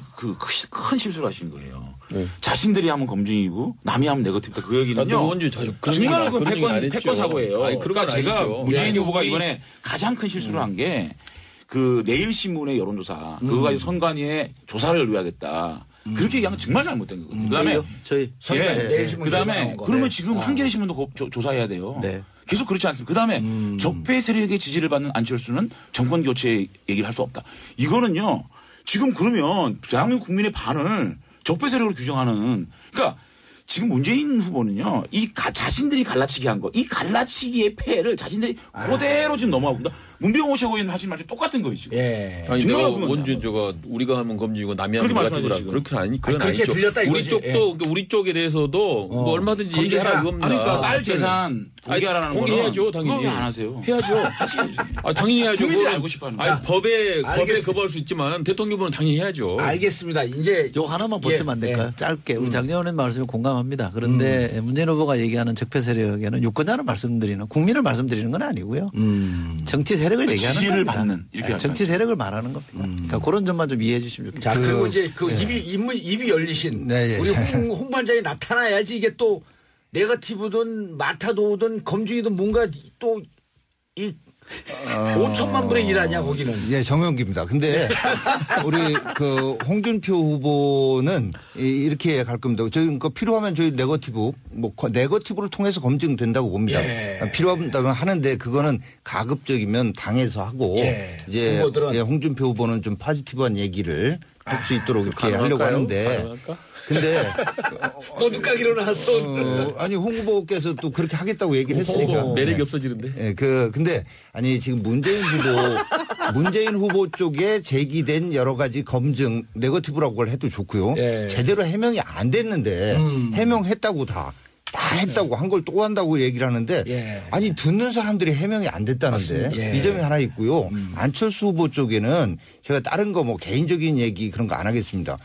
큰 실수를 하신 거예요. 자신들이 하면 검증이고 남이 하면 네거티브다. 그 얘기는요. 원주 정말 그 패권 사고예요. 아니, 그런 그러니까 건 제가 아니죠. 문재인 예. 후보가 이번에 가장 큰 실수를 한 게 그 내일신문의 여론조사 그거 가지고 선관위에 조사를 의뢰하겠다. 그렇게 얘기한 건 정말 잘못된 거거든요. 그다음에 저희 그다음에 그러면 지금 한겨레 신문도 조사해야 돼요. 네. 계속 그렇지 않습니까? 그다음에 적폐 세력의 지지를 받는 안철수는 정권 교체 얘기를 할 수 없다. 이거는요. 지금 그러면 대한민국 국민의 반을 적폐 세력으로 규정하는 그러니까 지금 문재인 후보는요. 자신들이 갈라치기 한 거 이 갈라치기의 폐해를 자신들이 그대로 지금 넘어가고 있다. 문병호 최고위원 하신 말씀 똑같은 거예요 지금. 예. 아니 정말 내가 그건 원주 저거 우리가 하면 검증이고 남이 하면 그렇게 네거티브라 말씀하시죠, 그렇게 아니 그건 그렇게 아니죠. 들렸다 이거지. 우리 쪽도 예. 그러니까 우리 쪽에 대해서도 뭐 얼마든지 검증해라. 얘기하라 이겁니다. 그러니까 딸 재산 공개하라는 거는 공개해야죠 당연히. 그거 왜 안 하세요? 해야죠. 아 당연히 해야죠. 국민들이 그거는 알고 싶어하는 아니, 거야. 법에 알겠습니다. 거부할 수 있지만 대통령부는 당연히 해야죠. 알겠습니다. 이제 요 하나만 보태면 안 될까요? 짧게. 우리 장재원의 말씀에 공감합니다. 그런데 문재인 후보가 얘기하는 적폐 세력에는 유권자를 말씀드리는 국민을 말씀드리는 건 아니고요. 정치 세력을 얘기하는 지지를 겁니다. 받는 이렇게 정치 세력을 말하는 겁니다. 그러니까 그런 점만 좀 이해해 주시면 좋겠습니다. 자 그리고 이제 그 입이 열리신 네, 예. 우리 홍 반장이 나타나야지 이게 또 네거티브든 마타도든 검증이든 뭔가 또 이 5천만 분의 1 아니야 거기는. 예, 정영기입니다. 근데 우리 그 홍준표 후보는 이렇게 갈 겁니다. 저희 그 필요하면 저희 네거티브 네거티브를 통해서 검증된다고 봅니다. 예. 필요하다면 하는데 그거는 가급적이면 당에서 하고 예. 이제 후보들은. 예, 홍준표 후보는 좀 포지티브한 얘기를 할 수 있도록 이렇게 하려고 하는데 가능할까? 근데 모두까기로 나서 아니 홍 후보께서 또 그렇게 하겠다고 얘기를 했으니까 매력이 없어지는데. 예, 근데 아니 지금 문재인 후보 쪽에 제기된 여러 가지 검증 네거티브라고 해도 좋고요. 예. 제대로 해명이 안 됐는데 해명했다고 다 했다고 한 걸 또 한다고 얘기를 하는데 예. 아니 듣는 사람들이 해명이 안 됐다는데 예. 이 점이 하나 있고요. 안철수 후보 쪽에는 제가 다른 거 뭐 개인적인 얘기 그런 거 안 하겠습니다.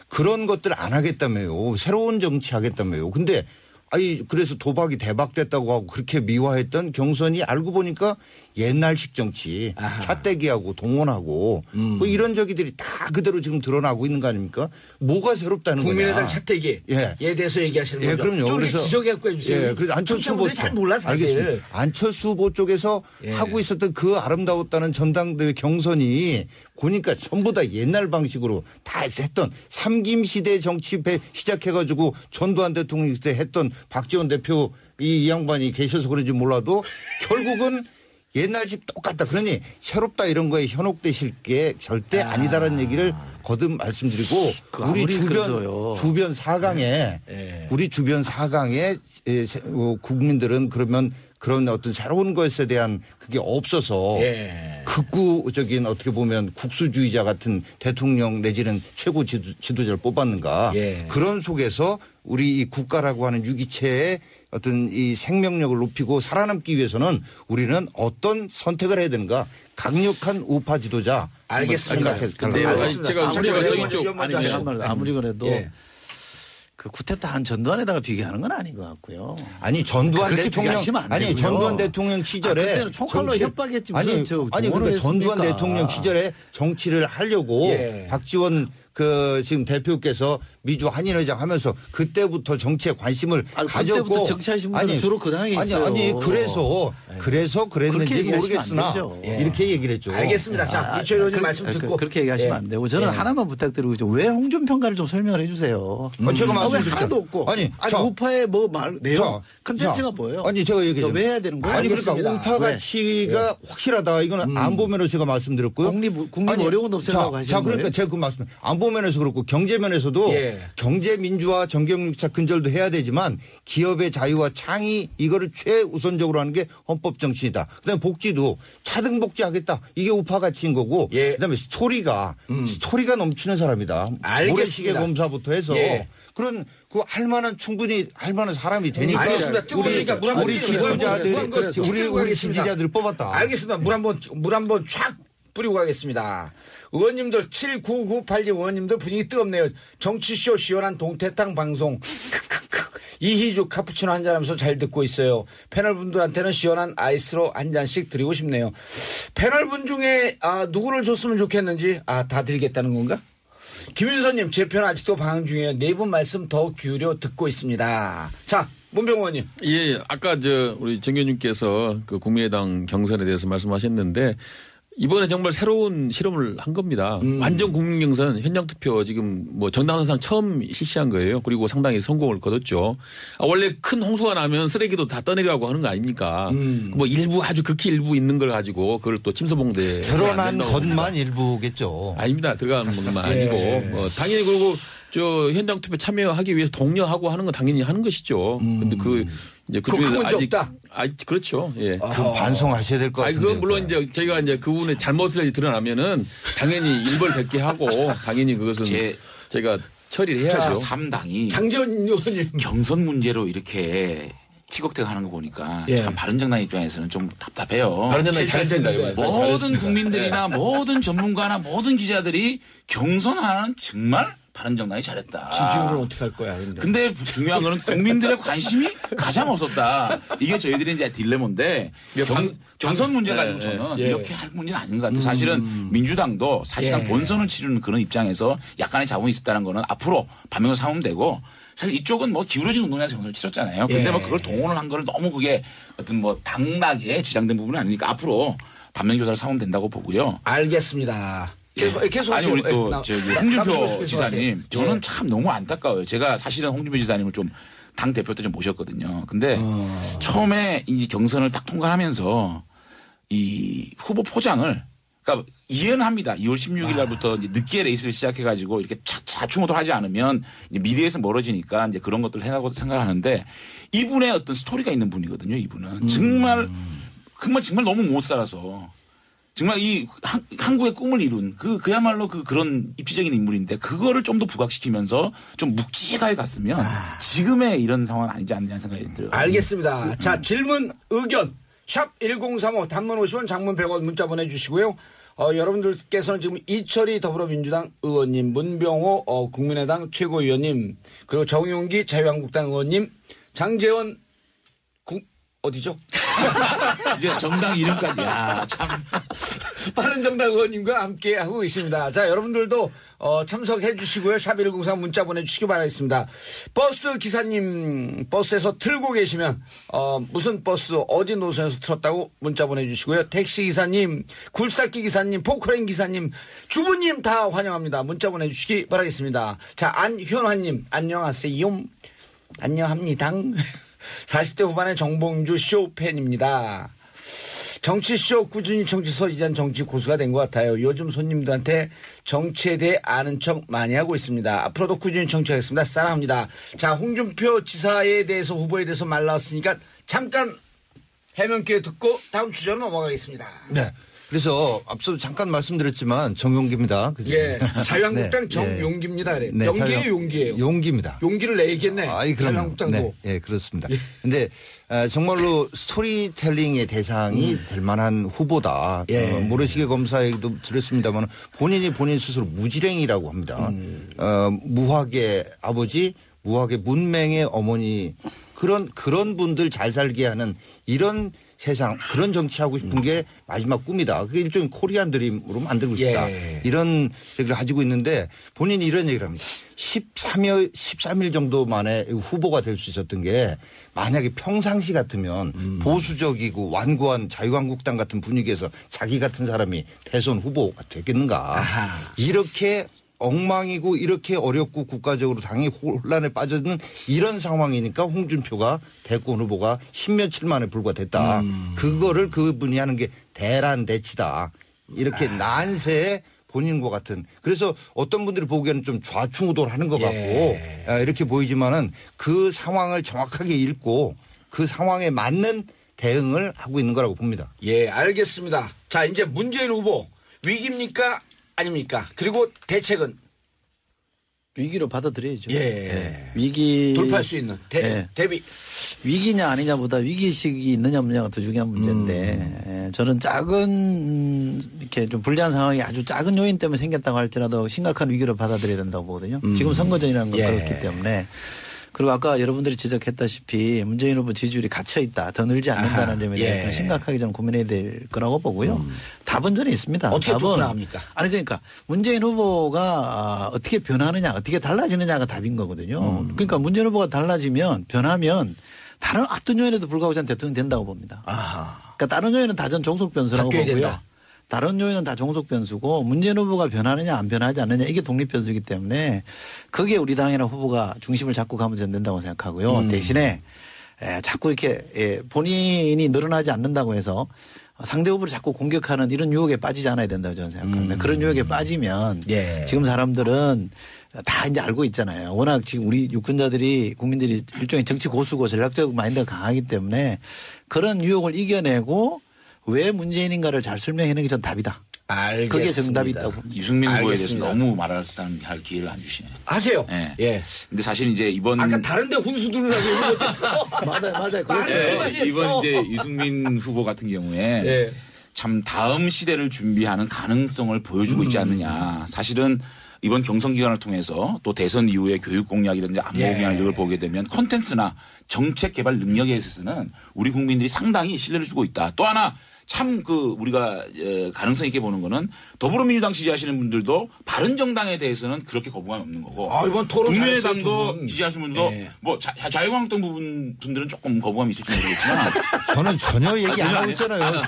그런 것들 안 하겠다며요. 새로운 정치 하겠다며요. 근데 아니 그래서 도박이 대박됐다고 하고 그렇게 미화했던 경선이 알고 보니까 옛날식 정치 차떼기하고 동원하고 뭐 이런 저기들이 다 그대로 지금 드러나고 있는 거 아닙니까? 뭐가 새롭다는 국민의당 거냐. 차태기에 예. 대해서 얘기하시는 예, 거죠. 그럼요. 좀 그래서 지적해갖고 해주세요. 예, 그래서 안철수 후보 청취자분들이 잘 몰라 사실. 알겠습니다. 안철수 후보 쪽에서 예. 하고 있었던 그 아름다웠다는 전당대회 경선이 보니까 전부 다 옛날 방식으로 다 했던 삼김 시대 정치 시작해가지고 전두환 대통령 때 했던 박지원 대표 이 양반이 계셔서 그런지 몰라도 결국은 옛날식 똑같다. 그러니 새롭다 이런 거에 현혹되실 게 절대 아니다라는 얘기를 거듭 말씀드리고 우리 주변 사강에 우리 주변 사강에 국민들은 그러면 그런 어떤 새로운 것에 대한 그게 없어서 극구적인 어떻게 보면 국수주의자 같은 대통령 내지는 최고 지도자를 뽑았는가 그런 속에서 우리 이 국가라고 하는 유기체의 어떤 이 생명력을 높이고 살아남기 위해서는 우리는 어떤 선택을 해야 되는가 강력한 우파 지도자 알겠습니다. 근데 제가 저희 쪽 아니 제가 한 말 아무리 그래도 예. 그 쿠데타한 전두환에다가 비교하는 건 아닌 것 같고요. 아니 전두환 그렇게 대통령 비교하시면 안 아니 되고요. 전두환 대통령 시절에 그때는 총칼로 협박했지 아니 무슨 저 아니 동원을 그러니까 전두환 했습니까? 대통령 시절에 정치를 하려고 박지원 그 지금 대표께서 미주 한인회장 하면서 그때부터 정치에 관심을 가졌고 그때부터 정치하신 분들은 주로 그 당에 있어요. 아니 그래서 그랬는지 얘기하시면 모르겠으나 안 되죠. 이렇게 얘기를 했죠. 알겠습니다. 자, 이철 의원님 말씀 듣고. 그렇게 얘기하시면 안 되고 저는 하나만 부탁드리고 있죠. 왜 홍준 평가를 좀 설명을 해 주세요. 제가 왜 말씀드릴게요. 하나도 없고. 아니, 우파의 뭐 내용 자, 컨텐츠가 자, 뭐예요? 아니 제가 얘기해요. 왜 해야 되는 거예요? 아니 그러니까 알겠습니다. 우파 가치가 확실하다. 이거는 안 보면은 제가 말씀드렸고요. 국립 어려운 없애려고 하시는 자, 그러니까 거예요? 제가 그 말씀 안 안보면에서 그렇고 경제면에서도 예. 경제민주화 정경유착 근절도 해야 되지만 기업의 자유와 창의 이거를 최우선적으로 하는 게 헌법 정신이다. 그다음에 복지도 차등 복지하겠다. 이게 우파 가치인 거고 예. 그다음에 스토리가 넘치는 사람이다. 알겠습니다. 모래시계 검사부터 해서 예. 그런 그 충분히 할 만한 사람이 되니까 알겠습니다. 뜨거우니까 물 한번 우리 띄워주세요. 지도자들이 우리 지지자들 뽑았다. 알겠습니다. 물 한번 쫙 뿌리고 가겠습니다. 의원님들 79982 의원님들 분위기 뜨겁네요. 정치쇼 시원한 동태탕 방송. 이희주 카푸치노 한잔하면서 잘 듣고 있어요. 패널분들한테는 시원한 아이스로 한 잔씩 드리고 싶네요. 패널분 중에 누구를 줬으면 좋겠는지 다 드리겠다는 건가? 김윤서님 제 편 아직도 방황 중이에요. 네 분 말씀 더 기울여 듣고 있습니다. 자 문병호 의원님. 예, 아까 우리 정 의원님께서 그 국민의당 경선에 대해서 말씀하셨는데 이번에 정말 새로운 실험을 한 겁니다. 완전 국민 경선 현장 투표 지금 뭐 정당사상 처음 실시한 거예요. 그리고 상당히 성공을 거뒀죠. 원래 큰 홍수가 나면 쓰레기도 다 떠내려고 하는 거 아닙니까? 뭐 일부 아주 극히 일부 있는 걸 가지고 그걸 또 침소봉대 드러난 것만 일부겠죠. 아닙니다. 들어가는 것만 아니고 당연히 그리고 현장 투표 참여하기 위해서 독려하고 하는 건 당연히 하는 것이죠. 근데 이제 그중에 없다. 그렇죠. 예. 그 반성하셔야 될 것 같은데. 그건 물론 저희가 그분의 잘못을 드러나면은 당연히 일벌백계 하고 당연히 그것은 저희가 처리를 해야죠. 3당이 장재원 의원님 경선 문제로 이렇게 티격태격 하는 거 보니까 예. 참 바른정당 입장에서는 좀 답답해요. 바른정당이 잘했습니다. 모든 국민들이나 모든 전문가나 모든 기자들이 경선하는 정말 바른정당이 잘했다. 지지율은 어떻게 할 거야? 근데 중요한 거는 국민들의 관심이 가장 없었다. 이게 저희들의 이제 딜레마인데 경선 문제 가지고 저는 이렇게 할 문제는 아닌 것 같아요. 사실은 민주당도 사실상 본선을 치르는 그런 입장에서 약간의 자본이 있었다는 거는 앞으로 반면을 삼으면 되고 사실 이쪽은 뭐 기울어진 운동장에서 경선을 치렀잖아요. 근데 뭐 그걸 동원을 한 거를 너무 그게 어떤 뭐 당락에 지장된 부분은 아니니까 앞으로 반면교사를 삼으면 된다고 보고요. 알겠습니다. 계속 아니 우리 또 홍준표 지사님 저는 예. 참 너무 안타까워요. 제가 사실은 홍준표 지사님을 좀 당 대표 때 좀 모셨거든요. 근데 처음에 이 경선을 딱 통과하면서 이 후보 포장을 그러니까 이해는 합니다. 2월 16일 날부터 이제 늦게 레이스를 시작해 가지고 이렇게 자충우돌 하지 않으면 이제 미래에서 멀어지니까 이제 그런 것들을 해나가고 생각하는데 이분의 어떤 스토리가 있는 분이거든요. 이분은 정말 너무 못 살아서. 정말 이 한국의 꿈을 이룬 그야말로 그런 입지적인 인물인데 그거를 좀 더 부각시키면서 좀 묵직하게 갔으면 지금의 이런 상황은 아니지 않느냐는 생각이 들어요. 알겠습니다. 자, 질문, 의견. 샵 1035 단문 50원 장문 100원 문자 보내주시고요. 여러분들께서는 지금 이철희 더불어민주당 의원님, 문병호 국민의당 최고위원님, 그리고 정용기 자유한국당 의원님, 장재원 어디죠? 이제 정당 이름까지. 야, 참. 바른정당 의원님과 함께 하고 계십니다. 자, 여러분들도 참석해 주시고요. 샵 1035 문자 보내주시기 바라겠습니다. 버스 기사님, 버스에서 틀고 계시면 무슨 버스 어디 노선에서 틀었다고 문자 보내주시고요. 택시 기사님, 굴삭기 기사님, 포크레인 기사님, 주부님 다 환영합니다. 문자 보내주시기 바라겠습니다. 자, 안현화님 안녕하세요. 안녕합니다. 40대 후반의 정봉주 쇼 팬입니다. 정치쇼 꾸준히 청취해서 이젠 정치 고수가 된 것 같아요. 요즘 손님들한테 정치에 대해 아는 척 많이 하고 있습니다. 앞으로도 꾸준히 청취하겠습니다. 사랑합니다. 자, 홍준표 지사에 대해서 후보에 대해서 말 나왔으니까 잠깐 해명 기회 듣고 다음 주제로 넘어가겠습니다. 네. 그래서 앞서 잠깐 말씀드렸지만 정용기입니다. 그죠? 예. 자유한국당 네. 정용기입니다. 그래. 네. 연기예요, 용기예요. 용기입니다. 용기를 내겠네. 자유한국당도. 네. 예, 그렇습니다. 근데 정말로 스토리텔링의 대상이 될 만한 후보다. 예. 모래시계 검사 얘기도 들었습니다만 본인 스스로 무지랭이라고 합니다. 무학의 아버지, 무학의 문맹의 어머니 그런 분들 잘 살게 하는 이런 세상 그런 정치하고 싶은 게 마지막 꿈이다. 그게 일종의 코리안 드림으로 만들고 싶다. 이런 얘기를 가지고 있는데 본인이 이런 얘기를 합니다. 13일 정도 만에 후보가 될 수 있었던 게 만약에 평상시 같으면 보수적이고 완고한 자유한국당 같은 분위기에서 자기 같은 사람이 대선 후보가 되겠는가. 이렇게 엉망이고 이렇게 어렵고 국가적으로 당이 혼란에 빠져든 이런 상황이니까 홍준표가 대권 후보가 10며칠 만에 불과됐다. 그거를 그분이 하는 게 대란대치다. 이렇게 난세에 본인과 같은. 그래서 어떤 분들이 보기에는 좀 좌충우돌하는 것 같고 이렇게 보이지만은 그 상황을 정확하게 읽고 그 상황에 맞는 대응을 하고 있는 거라고 봅니다. 예, 알겠습니다. 자, 이제 문재인 후보 위기입니까? 아닙니까? 그리고 대책은? 위기로 받아들여야죠. 예. 위기. 돌파할 수 있는 대비. 위기냐 아니냐보다 위기의식이 있느냐 없느냐가 더 중요한 문제인데 저는 작은 이렇게 좀 불리한 상황이 아주 작은 요인 때문에 생겼다고 할지라도 심각한 위기로 받아들여야 된다고 보거든요. 지금 선거전이라는 건 그렇기 때문에. 그리고 아까 여러분들이 지적했다시피 문재인 후보 지지율이 갇혀있다. 더 늘지 않는다는 점에 대해서는 심각하게 좀 고민해야 될 거라고 보고요. 답은 전에 있습니다. 어떻게 답은 나옵니까? 아니 그러니까 문재인 후보가 어떻게 변하느냐 어떻게 달라지느냐가 답인 거거든요. 그러니까 문재인 후보가 달라지면 변하면 다른 어떤 요인에도 불구하고 저는 대통령이 된다고 봅니다. 그러니까 다른 요인은 다 전 종속 변수라고 보고요. 된다. 다른 요인은 다 종속 변수고 문재인 후보가 변하느냐 안 변하지 않느냐 이게 독립 변수이기 때문에 그게 우리 당이나 후보가 중심을 잡고 가면 전 된다고 생각하고요. 대신에 자꾸 이렇게 본인이 늘어나지 않는다고 해서 상대 후보를 자꾸 공격하는 이런 유혹에 빠지지 않아야 된다고 저는 생각합니다. 그런 유혹에 빠지면 지금 사람들은 다 이제 알고 있잖아요. 워낙 지금 우리 유권자들이 국민들이 일종의 정치 고수고 전략적 마인드가 강하기 때문에 그런 유혹을 이겨내고 왜 문재인인가를 잘 설명해내는 게 전 답이다. 알겠습니다. 그게 정답이 있다고 봅니다. 유승민 후보에 대해서 알겠습니다. 너무 말할 기회를 안 주시네요. 하세요. 네. 예. 근데 사실 이제 이번 아까 다른데 훈수 두느라고 얘기 못했어. 맞아요. 네, 이번 이제 유승민 후보 같은 경우에 참 다음 시대를 준비하는 가능성을 보여주고 있지 않느냐. 사실은 이번 경선 기간을 통해서 또 대선 이후에 교육 공약이라든지 안보 공약을 보게 되면 콘텐츠나 정책 개발 능력에 있어서는 우리 국민들이 상당히 신뢰를 주고 있다. 또 하나 참 우리가 가능성 있게 보는 거는 더불어민주당 지지하시는 분들도 바른정당에 대해서는 그렇게 거부감이 없는 거고. 이번 토론 국민의당도 지지하시는 분들도 뭐 자유한국당 분들은 조금 거부감이 있을지 모르겠지만 저는 전혀 얘기 안 하고 있잖아요.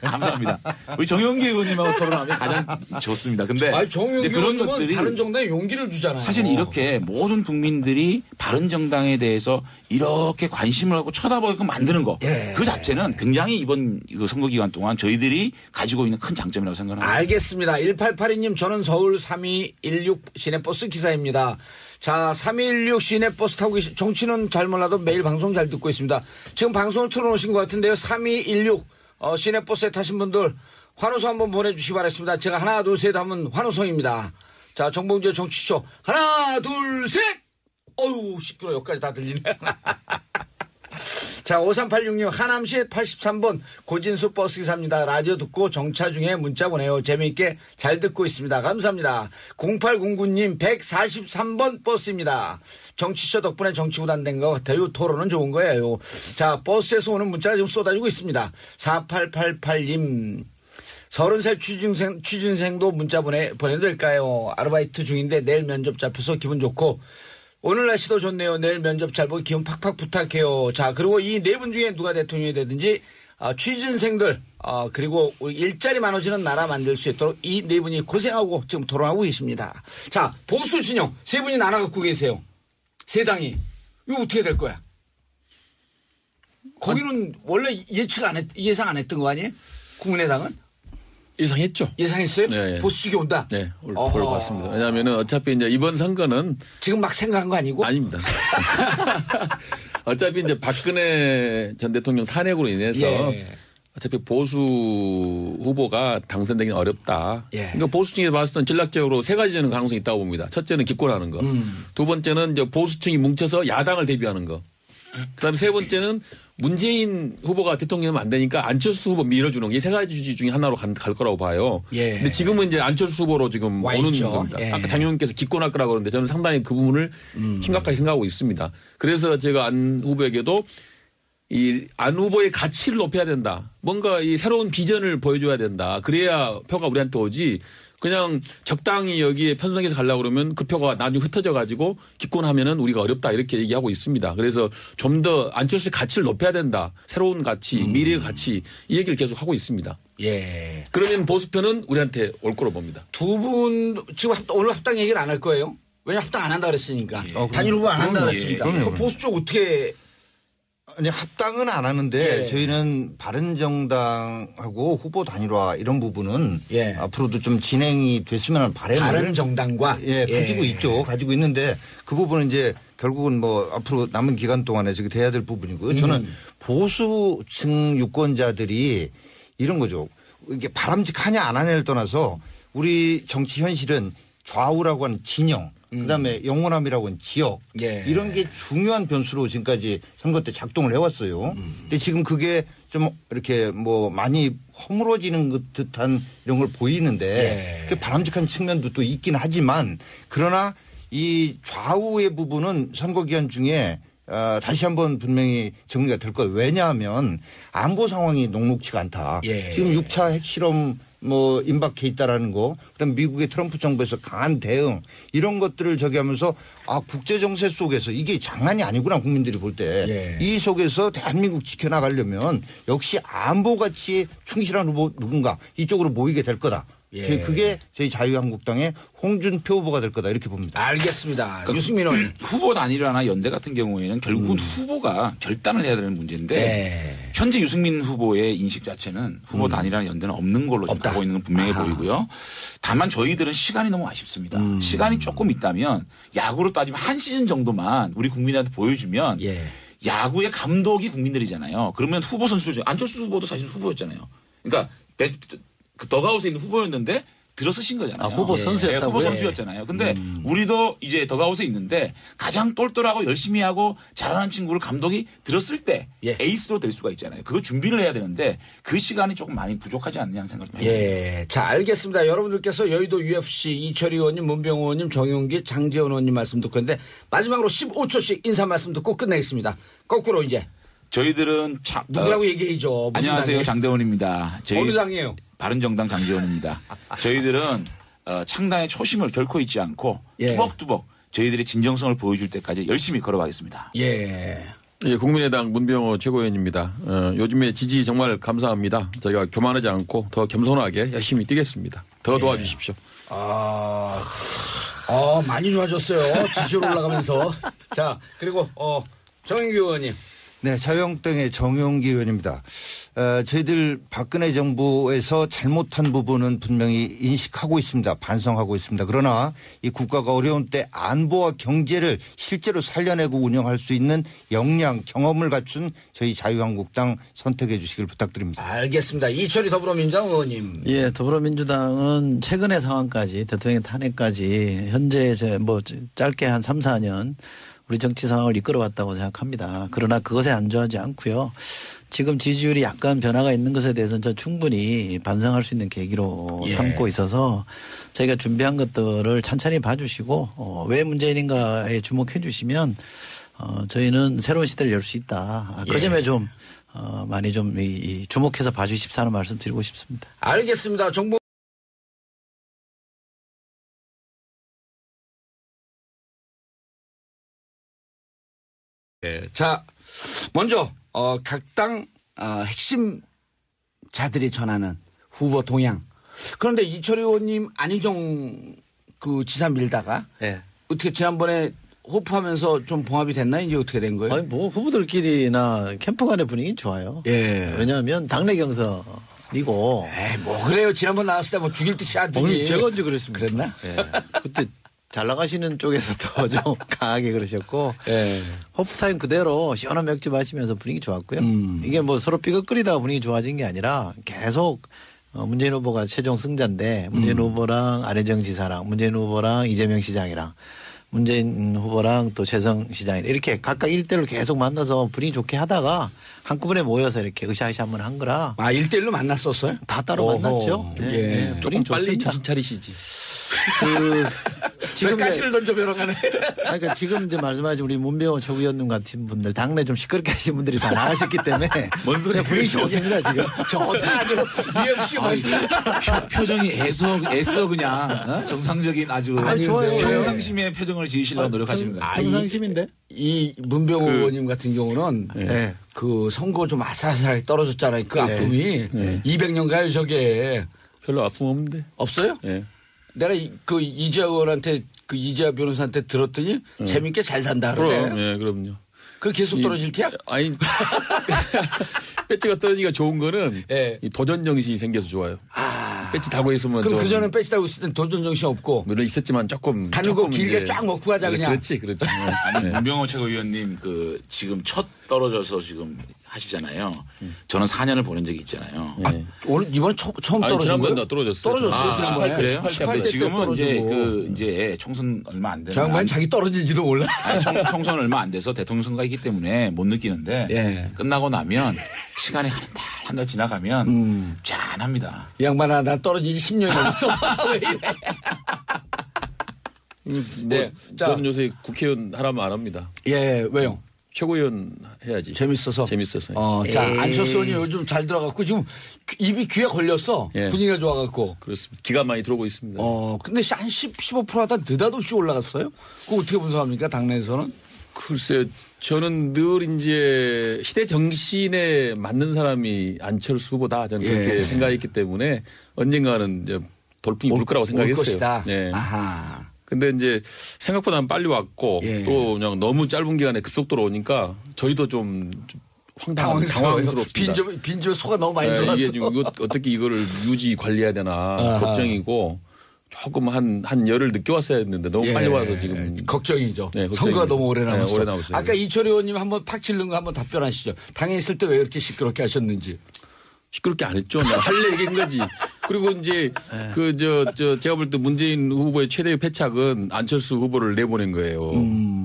감사합니다. 우리 정영기 의원님하고 토론하면 가장 좋습니다. 근데 정영기 그런 의원님은 것들이 바른정당에 용기를 주잖아요. 사실 이렇게 모든 국민들이 바른정당에 대해서 이렇게 관심을 갖고 쳐다보게끔 만드는 거 그 자체는 굉장히 이번 선거 기간 동안 저희들이 가지고 있는 큰 장점이라고 생각합니다. 알겠습니다. 1882님 저는 서울 3216 시내버스 기사입니다. 자 3216 시내버스 타고 계신 정치는 잘 몰라도 매일 방송 잘 듣고 있습니다. 지금 방송을 틀어놓으신 것 같은데요. 3216 시내버스에 타신 분들 환호성 한번 보내주시기 바랍니다. 제가 하나 둘 셋 하면 환호성입니다. 자 정봉재 정치쇼 하나 둘 셋. 어휴 시끄러워 여기까지 다 들리네. 자 5386님 하남시 83번 고진수 버스기사입니다. 라디오 듣고 정차 중에 문자 보내요. 재미있게 잘 듣고 있습니다. 감사합니다. 0809님 143번 버스입니다. 정치쇼 덕분에 정치구단 된 것 같아요. 토론은 좋은 거예요. 자 버스에서 오는 문자가 지금 쏟아지고 있습니다. 4888님 30살 취준생도 문자 보내도 될까요? 아르바이트 중인데 내일 면접 잡혀서 기분 좋고 오늘 날씨도 좋네요. 내일 면접 잘 보고 기운 팍팍 부탁해요. 자, 그리고 이 네 분 중에 누가 대통령이 되든지 취준생들 그리고 우리 일자리 많아지는 나라 만들 수 있도록 이 네 분이 고생하고 지금 토론하고 계십니다. 자, 보수 진영 세 분이 나눠갖고 계세요. 세 당이. 이거 어떻게 될 거야? 거기는 원래 예상 안 했던 거 아니에요? 국민의당은? 예상했죠. 예상했어요? 네. 보수 쪽이 온다? 네. 올 것 같습니다. 왜냐하면 어차피 이제 이번 선거는 지금 막 생각한 거 아니고? 아닙니다. 어차피 이제 박근혜 전 대통령 탄핵으로 인해서 어차피 보수 후보가 당선되기는 어렵다. 그러니까 보수층에서 봤을 때는 전략적으로 세 가지 저는 가능성이 있다고 봅니다. 첫째는 기권하는 거. 두 번째는 이제 보수층이 뭉쳐서 야당을 대비하는 거. 그다음에 세 번째는 문재인 후보가 대통령이면 안 되니까 안철수 후보 밀어주는 게 세 가지 중에 하나로 갈 거라고 봐요. 근데 지금은 이제 안철수 후보로 지금 오는 겁니다. 아까 장 의원님께서 기권할 거라고 그러는데 저는 상당히 그 부분을 심각하게 생각하고 있습니다. 그래서 제가 안 후보에게도 이 안 후보의 가치를 높여야 된다. 뭔가 이 새로운 비전을 보여줘야 된다. 그래야 표가 우리한테 오지. 그냥 적당히 여기에 편성해서 가려고 그러면 그 표가 나중에 흩어져 가지고 기권하면은 우리가 어렵다 이렇게 얘기하고 있습니다. 그래서 좀 더 안철수의 가치를 높여야 된다. 새로운 가치, 미래의 가치 이 얘기를 계속 하고 있습니다. 그러면 보수표는 우리한테 올 거로 봅니다. 두 분 지금 오늘 합당 얘기를 안 할 거예요? 왜냐 합당 안 한다 그랬으니까. 단일 후보 안 한다 그랬으니까. 보수 쪽 어떻게 아니 합당은 안 하는데 예. 저희는 바른정당하고 후보 단일화 이런 부분은 예. 앞으로도 좀 진행이 됐으면 하는 바람을 바른정당과 가지고 있죠. 가지고 있는데 그 부분은 이제 결국은 뭐 앞으로 남은 기간 동안에 저기 돼야 될 부분이고요. 저는 보수층 유권자들이 이런 거죠. 이게 바람직하냐 안 하냐를 떠나서 우리 정치 현실은 좌우라고 하는 진영 그다음에 영원함이라고 하는 지역 예. 이런 게 중요한 변수로 지금까지 선거 때 작동을 해왔어요. 근데 지금 그게 좀 이렇게 뭐 많이 허물어지는 듯한 이런 걸 보이는데 그 바람직한 측면도 또 있긴 하지만 그러나 이 좌우의 부분은 선거 기간 중에 다시 한번 분명히 정리가 될 거예요. 왜냐하면 안보 상황이 녹록치가 않다. 예. 지금 6차 핵실험 뭐 임박해 있다라는 거, 그다음 미국의 트럼프 정부에서 강한 대응 이런 것들을 저기 하면서 국제 정세 속에서 이게 장난이 아니구나 국민들이 볼 때 이 속에서 대한민국 지켜나가려면 역시 안보 가치에 충실한 후보 누군가 이쪽으로 모이게 될 거다. 그게 저희 자유한국당의 홍준표 후보가 될 거다 이렇게 봅니다. 알겠습니다. 유승민 의원님. 후보 단일화나 연대 같은 경우에는 결국은 후보가 결단을 해야 되는 문제인데 현재 유승민 후보의 인식 자체는 후보 단일화나 연대는 없는 걸로 지금 보고 있는 건 분명해 보이고요. 다만 저희들은 시간이 너무 아쉽습니다. 시간이 조금 있다면 야구로 따지면 한 시즌 정도만 우리 국민한테 보여주면 야구의 감독이 국민들이잖아요. 그러면 후보 선수들 안철수 후보도 사실 후보였잖아요. 그러니까 그 더가웃에 있는 후보였는데 들어서신 거잖아요. 후보 선수였다고요? 후보 선수였잖아요. 근데 우리도 이제 더가웃에 있는데 가장 똘똘하고 열심히 하고 잘하는 친구를 감독이 들었을 때 에이스로 될 수가 있잖아요. 그거 준비를 해야 되는데 그 시간이 조금 많이 부족하지 않냐는 생각을 좀 해요. 자, 알겠습니다. 여러분들께서 여의도 UFC 이철희 의원님, 문병호 의원님, 정용기, 장재원 의원님 말씀 듣고 있는데 마지막으로 15초씩 인사 말씀 듣고 끝내겠습니다. 거꾸로 이제. 저희들은 누구라고 얘기해줘. 안녕하세요. 당이에요? 장대원입니다. 어느 당이에요? 바른정당 장재원입니다. 저희들은 창당의 초심을 결코 잊지 않고 뚜벅뚜벅 저희들의 진정성을 보여줄 때까지 열심히 걸어가겠습니다. 국민의당 문병호 최고위원입니다. 요즘에 지지 정말 감사합니다. 저희가 교만하지 않고 더 겸손하게 열심히 뛰겠습니다. 더 도와주십시오. 많이 좋아졌어요. 지지율 올라가면서. 자, 그리고 정용기 의원님. 네, 자유한국당의 정용기 의원입니다. 저희들 박근혜 정부에서 잘못한 부분은 분명히 인식하고 있습니다. 반성하고 있습니다. 그러나 이 국가가 어려운 때 안보와 경제를 실제로 살려내고 운영할 수 있는 역량, 경험을 갖춘 저희 자유한국당 선택해 주시길 부탁드립니다. 알겠습니다. 이철희 더불어민주당 의원님. 예, 더불어민주당은 최근의 상황까지 대통령 탄핵까지 현재 뭐 짧게 한 3, 4년 우리 정치 상황을 이끌어왔다고 생각합니다. 그러나 그것에 안주하지 않고요. 지금 지지율이 약간 변화가 있는 것에 대해서는 저 충분히 반성할 수 있는 계기로 삼고 있어서 저희가 준비한 것들을 찬찬히 봐주시고 왜 문재인인가에 주목해 주시면 저희는 새로운 시대를 열 수 있다. 그 점에 좀 많이 좀 주목해서 봐주십사 하는 말씀 드리고 싶습니다. 알겠습니다. 정부 자, 먼저 각 당 핵심자들이 전하는 후보 동향. 그런데 이철희 의원님 안희정 그 지사 밀다가 어떻게 지난번에 호프하면서 좀 봉합이 됐나 이제 어떻게 된 거예요? 아니 뭐 후보들끼리나 캠프 간의 분위기는 좋아요. 왜냐하면 당내 경선이고. 뭐 그래요. 지난번 나왔을 때 뭐 죽일 듯이 하더니. 제가 언제 그랬습니까? 그랬나? 그때 잘 나가시는 쪽에서 더 좀 강하게 그러셨고 호프타임 그대로 시원한 맥주 마시면서 분위기 좋았고요. 이게 뭐 서로 삐걱거리다가 분위기 좋아진 게 아니라 계속 문재인 후보가 최종 승자인데 문재인 후보랑 안혜정 지사랑 문재인 후보랑 이재명 시장이랑 문재인 후보랑 또 최성 시장이랑 이렇게 각각 1대1로 계속 만나서 분위기 좋게 하다가 한꺼번에 모여서 이렇게 으쌰으쌰 한번 한 거라. 1대1로 만났었어요? 다 따로 만났죠. 조금 빨리 정신 차리시지. 지금 가시를 던져 벼러가네. 그러니까 지금 이제 말씀하신 우리 문병호 최고위원님 같은 분들 당내 좀 시끄럽게 하신 분들이 다 나가셨기 때문에 뭔 소리야 분위기 좋습니다 지금. 좋다 아주 UFC 멋있다. 표정이 애써 그냥 정상적인 아주 좋아요. 평상심의 표정을 지으시려고 노력하시는 거예요. 평상심인데? 이 문병호 의원님 같은 경우는 그 선거 좀 아슬아슬하게 떨어졌잖아요. 그 아픔이 200년 가요 저게. 별로 아픔 없는데. 없어요? 내가 그 이재하 의원한테 그 이재하 변호사한테 들었더니 재밌게 잘 산다 그러대. 그럼요. 그 계속 떨어질 테야? 아니 배지가 떨어지기가 좋은 거는 예. 이 도전 정신이 생겨서 좋아요. 배지 달고 있으면 그럼 좀 그전에 배지 달고 있을 땐 도전 정신 없고 물론 있었지만 조금 가는 거 조금 길게 이제 쫙 먹고 가자 그냥. 그렇지. 아니 네. 문병호 최고위원님 그 지금 첫 떨어져서 지금 하시잖아요. 저는 4년을 보낸 적이 있잖아요. 네. 오늘 이번에 처음 아니, 떨어진 지난번에 거예요? 나 떨어졌어요. 떨어졌죠. 지난번에. 그래요? 18대 때 지금은 이제 떨어지고. 이제 총선 얼마 안 되는 장관 자기 떨어진지도 몰라. 아니, 총선 얼마 안 돼서 대통령 선거이기 때문에 못 느끼는데 예. 끝나고 나면 시간이 한 달 지나가면 짠합니다. 이 양반아 나 떨어진 지 10년이 넘었어. 왜 이래. 네. 자. 저는 요새 국회의원 하라면 안 합니다. 예, 왜요? 최고위원 해야지. 재밌어서. 재밌어서. 자, 안철수 의원이 요즘 잘 들어갔고 지금 입이 귀에 걸렸어. 예. 분위기가 좋아갖고. 그렇습니다. 기가 많이 들어오고 있습니다. 근데 한 15% 하다 느닷없이 올라갔어요? 그거 어떻게 분석합니까? 당내에서는? 글쎄요. 저는 늘 이제 시대 정신에 맞는 사람이 안철수 후보다 저는 그렇게 예. 생각했기 때문에 언젠가는 이제 돌풍이 불 거라고 올 생각했어요. 것이다. 네. 아하. 근데 이제 생각보다는 빨리 왔고 예. 또 그냥 너무 짧은 기간에 급속도로 오니까 저희도 좀 당황스럽습니다. 빈집에 소가 너무 많이 네, 들어왔어. 이게 지금 어떻게 이거를 유지 관리해야 되나 아하. 걱정이고 조금 한 열을 늦게 왔어야 했는데 너무 예. 빨리 와서 지금 걱정이죠. 네, 걱정입니다. 선거가 너무 오래 남았어. 네, 오래 남았어요. 아까 이철희 의원님 한번 팍 찔른 거 한번 답변하시죠. 당에 있을 때 왜 이렇게 시끄럽게 하셨는지. 시끄럽게 안 했죠. 내가 할 얘기인 거지. 그리고 이제 제가 볼 때 문재인 후보의 최대의 패착은 안철수 후보를 내보낸 거예요.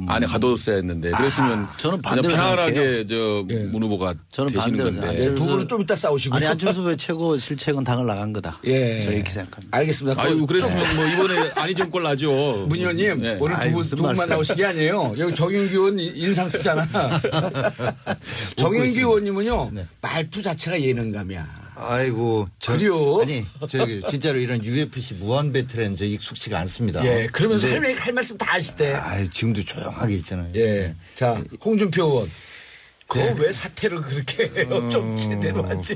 안에 가뒀어야 했는데. 그랬으면 저는 그냥 반대로 편안하게 예. 문 후보가 저는 되시는 반대로 건데. 생각해요. 두 분은 좀 이따 싸우시고요. 아니 안철수 후보의 최고 실책은 당을 나간 거다. 예. 저는 이렇게 생각합니다. 알겠습니다. 아유, 그랬으면 뭐 이번에 안희정 꼴 나죠. 문 의원님 네. 오늘 아이, 두 무슨 분만 말씀. 나오신 게 아니에요. 여기 정윤기 의원 인상 쓰잖아. 정윤기 의원님은요 말투 자체가 예능감이야. 아이고. 그래요? 아니, 저기 진짜로 이런 UFC 무한 배틀에는 저 익숙치가 않습니다. 예, 그러면서 근데 할 말씀 다 하시대. 아유, 지금도 조용하게 있잖아요. 예. 자, 홍준표 의원. 그거 왜 사퇴를 그렇게 해요? 좀 제대로 하지.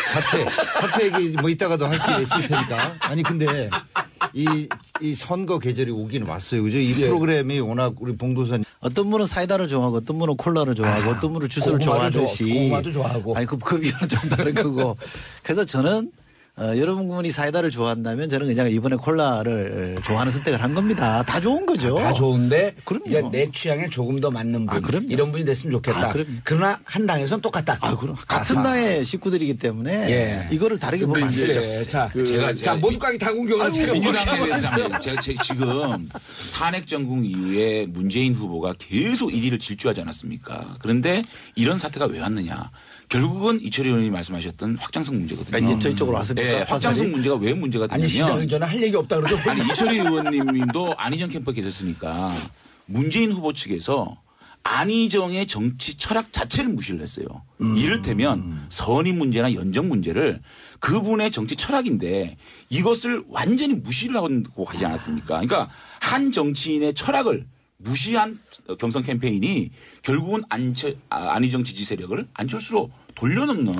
사퇴 얘기 뭐 이따가도 할 게 있을 테니까. 아니, 근데 이 선거 계절이 오긴 왔어요. 그죠? 이 프로그램이 워낙 우리 봉도사님. 어떤 분은 사이다를 좋아하고 어떤 분은 콜라를 좋아하고 어떤 분은 주스를 고구마도 좋아하듯이 고구마도 좋아하고. 아니 그 비율은 좀 다른 거고 그래서 저는 여러분이 사이다를 좋아한다면 저는 그냥 이번에 콜라를 좋아하는 선택을 한 겁니다. 다 좋은 거죠. 다 좋은데 그럼요. 이제 내 취향에 조금 더 맞는 분 그럼요. 이런 분이 됐으면 좋겠다. 그럼요. 그러나 한 당에서는 똑같다. 그럼 같은 아하. 당의 식구들이기 때문에 예. 이거를 다르게 보면 안 그래. 되죠. 자, 제가 모두까지 다 공격하세요. 민주당에 대해서 제가 지금 탄핵 정국 이후에 문재인 후보가 계속 1위를 질주하지 않았습니까? 그런데 이런 사태가 왜 왔느냐? 결국은 이철희 의원님이 말씀하셨던 확장성 문제거든요. 이제 저희 쪽으로 왔습니다. 네, 확장성 문제가 왜 문제가 아니 시작은 되냐면 저는 할 얘기 없다 그러죠. 아니 이철희 의원님도 안희정 캠프에 계셨으니까 문재인 후보 측에서 안희정의 정치 철학 자체를 무시를 했어요. 이를테면 선임 문제나 연정 문제를 그분의 정치 철학인데 이것을 완전히 무시를 하고 가지 않았습니까? 그러니까 한 정치인의 철학을 무시한 경선 캠페인이 결국은 안희정 지지 세력을 안철수로 돌려놓는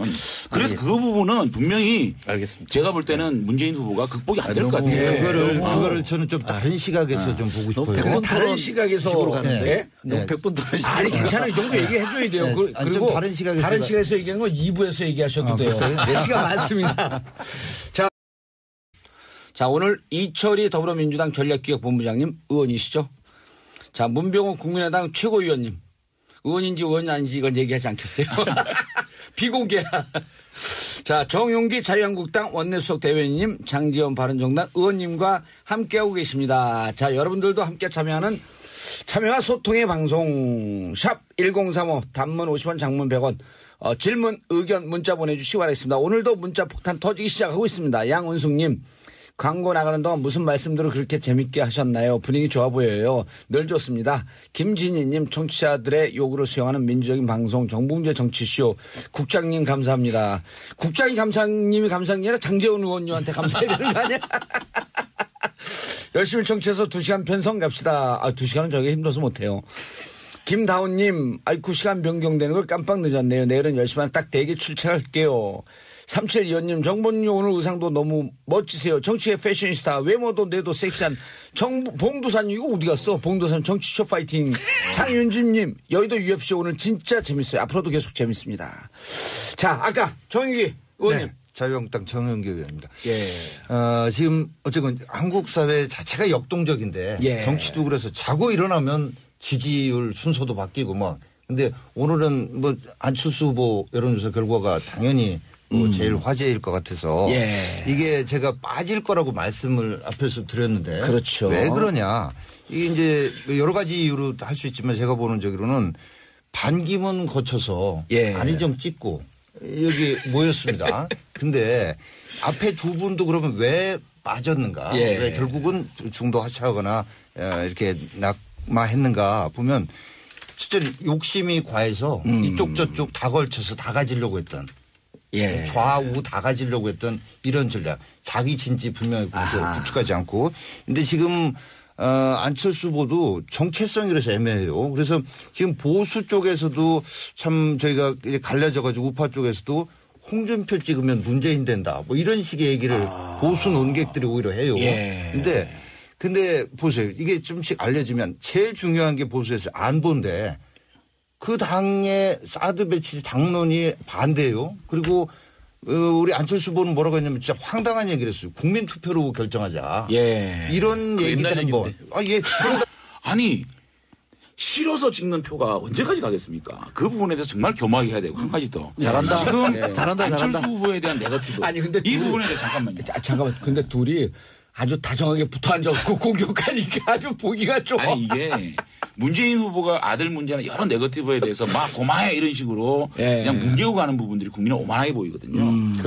그래서 그 부분은 분명히 알겠습니다. 제가 볼 때는 문재인 후보가 극복이 안 될 것 같아요. 그거를 저는 좀 다른 시각에서 좀 보고 싶어요. 그건 다른 시각에서 식으로 가는데 네? 100번 들으시고 아니 괜찮아요. 이 정도 얘기해줘야 돼요. 네. 그, 아니, 그리고 좀 다른 시각에서 얘기한 건 2부에서 얘기하셔도 돼요. 네, 시간 많습니다. 자 오늘 이철희 더불어민주당 전략기획본부장님 의원이시죠. 자 문병호 국민의당 최고위원님 의원인지 의원이 아닌지 이건 얘기하지 않겠어요. 비공개야. 자 정용기 자유한국당 원내수석 대변인님 장지원 바른정당 의원님과 함께하고 계십니다. 자 여러분들도 함께 참여와 소통의 방송 샵 1035 단문 50원 장문 100원 질문 의견 문자 보내주시기 바라겠습니다. 오늘도 문자 폭탄 터지기 시작하고 있습니다. 양은숙님 광고 나가는 동안 무슨 말씀들을 그렇게 재밌게 하셨나요? 분위기 좋아 보여요. 늘 좋습니다. 김진희님 청취자들의 요구를 수용하는 민주적인 방송 정봉재 정치쇼 국장님 감사합니다. 국장님 감사한 게 아니라 장재원 의원님한테 감사해야 되는 거 아니야? 열심히 청취해서 2시간 편성 갑시다. 2시간은 저게 힘들어서 못해요. 김다운님, 9시간 변경되는 걸 깜빡 늦었네요. 내일은 10시 반에 딱 대기 출첵할게요. 3725님 정본님 오늘 의상도 너무 멋지세요. 정치의 패셔니스타 외모도 내도 섹시한 봉도산 이거 어디 갔어? 봉도산 정치쇼 파이팅. 장윤진님 여의도 UFC 오늘 진짜 재밌어요. 앞으로도 계속 재밌습니다. 자 아까 정윤기 의원님. 네. 자유한국당 정영기 의원입니다. 예. 지금 어쨌든 한국 사회 자체가 역동적인데 예. 정치도 그래서 자고 일어나면 지지율 순서도 바뀌고 뭐 근데 오늘은 뭐 안철수 후보 여론조사 결과가 당연히 뭐 제일 화제일 것 같아서 예. 이게 제가 빠질 거라고 말씀을 앞에서 드렸는데 그렇죠. 왜 그러냐 이게 이제 여러 가지 이유로 할 수 있지만 제가 보는 저기로는 반기문 거쳐서 예. 안희정 찍고 여기 모였습니다. 근데 앞에 두 분도 그러면 왜 빠졌는가? 예. 왜 결국은 중도 하차하거나 이렇게 낙마했는가 보면 진짜 욕심이 과해서 이쪽 저쪽 다 걸쳐서 다 가지려고 했던 예. 좌우 다 가지려고 했던 이런 전략. 자기 진지 분명히 구축하지 않고. 근데 지금 안철수 후보도 정체성이라서 애매해요. 그래서 지금 보수 쪽에서도 참 저희가 이제 갈라져 가지고 우파 쪽에서도 홍준표 찍으면 문재인 된다. 뭐 이런 식의 얘기를 보수 논객들이 오히려 해요. 예. 근데 보세요. 이게 좀씩 알려지면 제일 중요한 게 보수에서 안보인데 그 당의 사드 배치 당론이 반대예요. 그리고 우리 안철수 후보는 뭐라고 했냐면 진짜 황당한 얘기를 했어요. 국민투표로 결정하자. 예. 이런 얘기들 한번. 아니 싫어서 찍는 표가 언제까지 가겠습니까? 그 부분에 대해서 정말 겸허하게 해야 되고 한 가지 더. 잘한다. 지금 예. 잘한다. 안철수 후보에 대한 네거티브. 아니, 근데 이 부분에 대해서 잠깐만요. 잠깐만. 근데 둘이 아주 다정하게 붙어 앉아서 공격하니까 아주 보기가 좋아. 아니 이게 문재인 후보가 아들 문제나 여러 네거티브에 대해서 막 고마해 이런 식으로 예. 그냥 뭉개고 가는 부분들이 국민은 오만하게 보이거든요.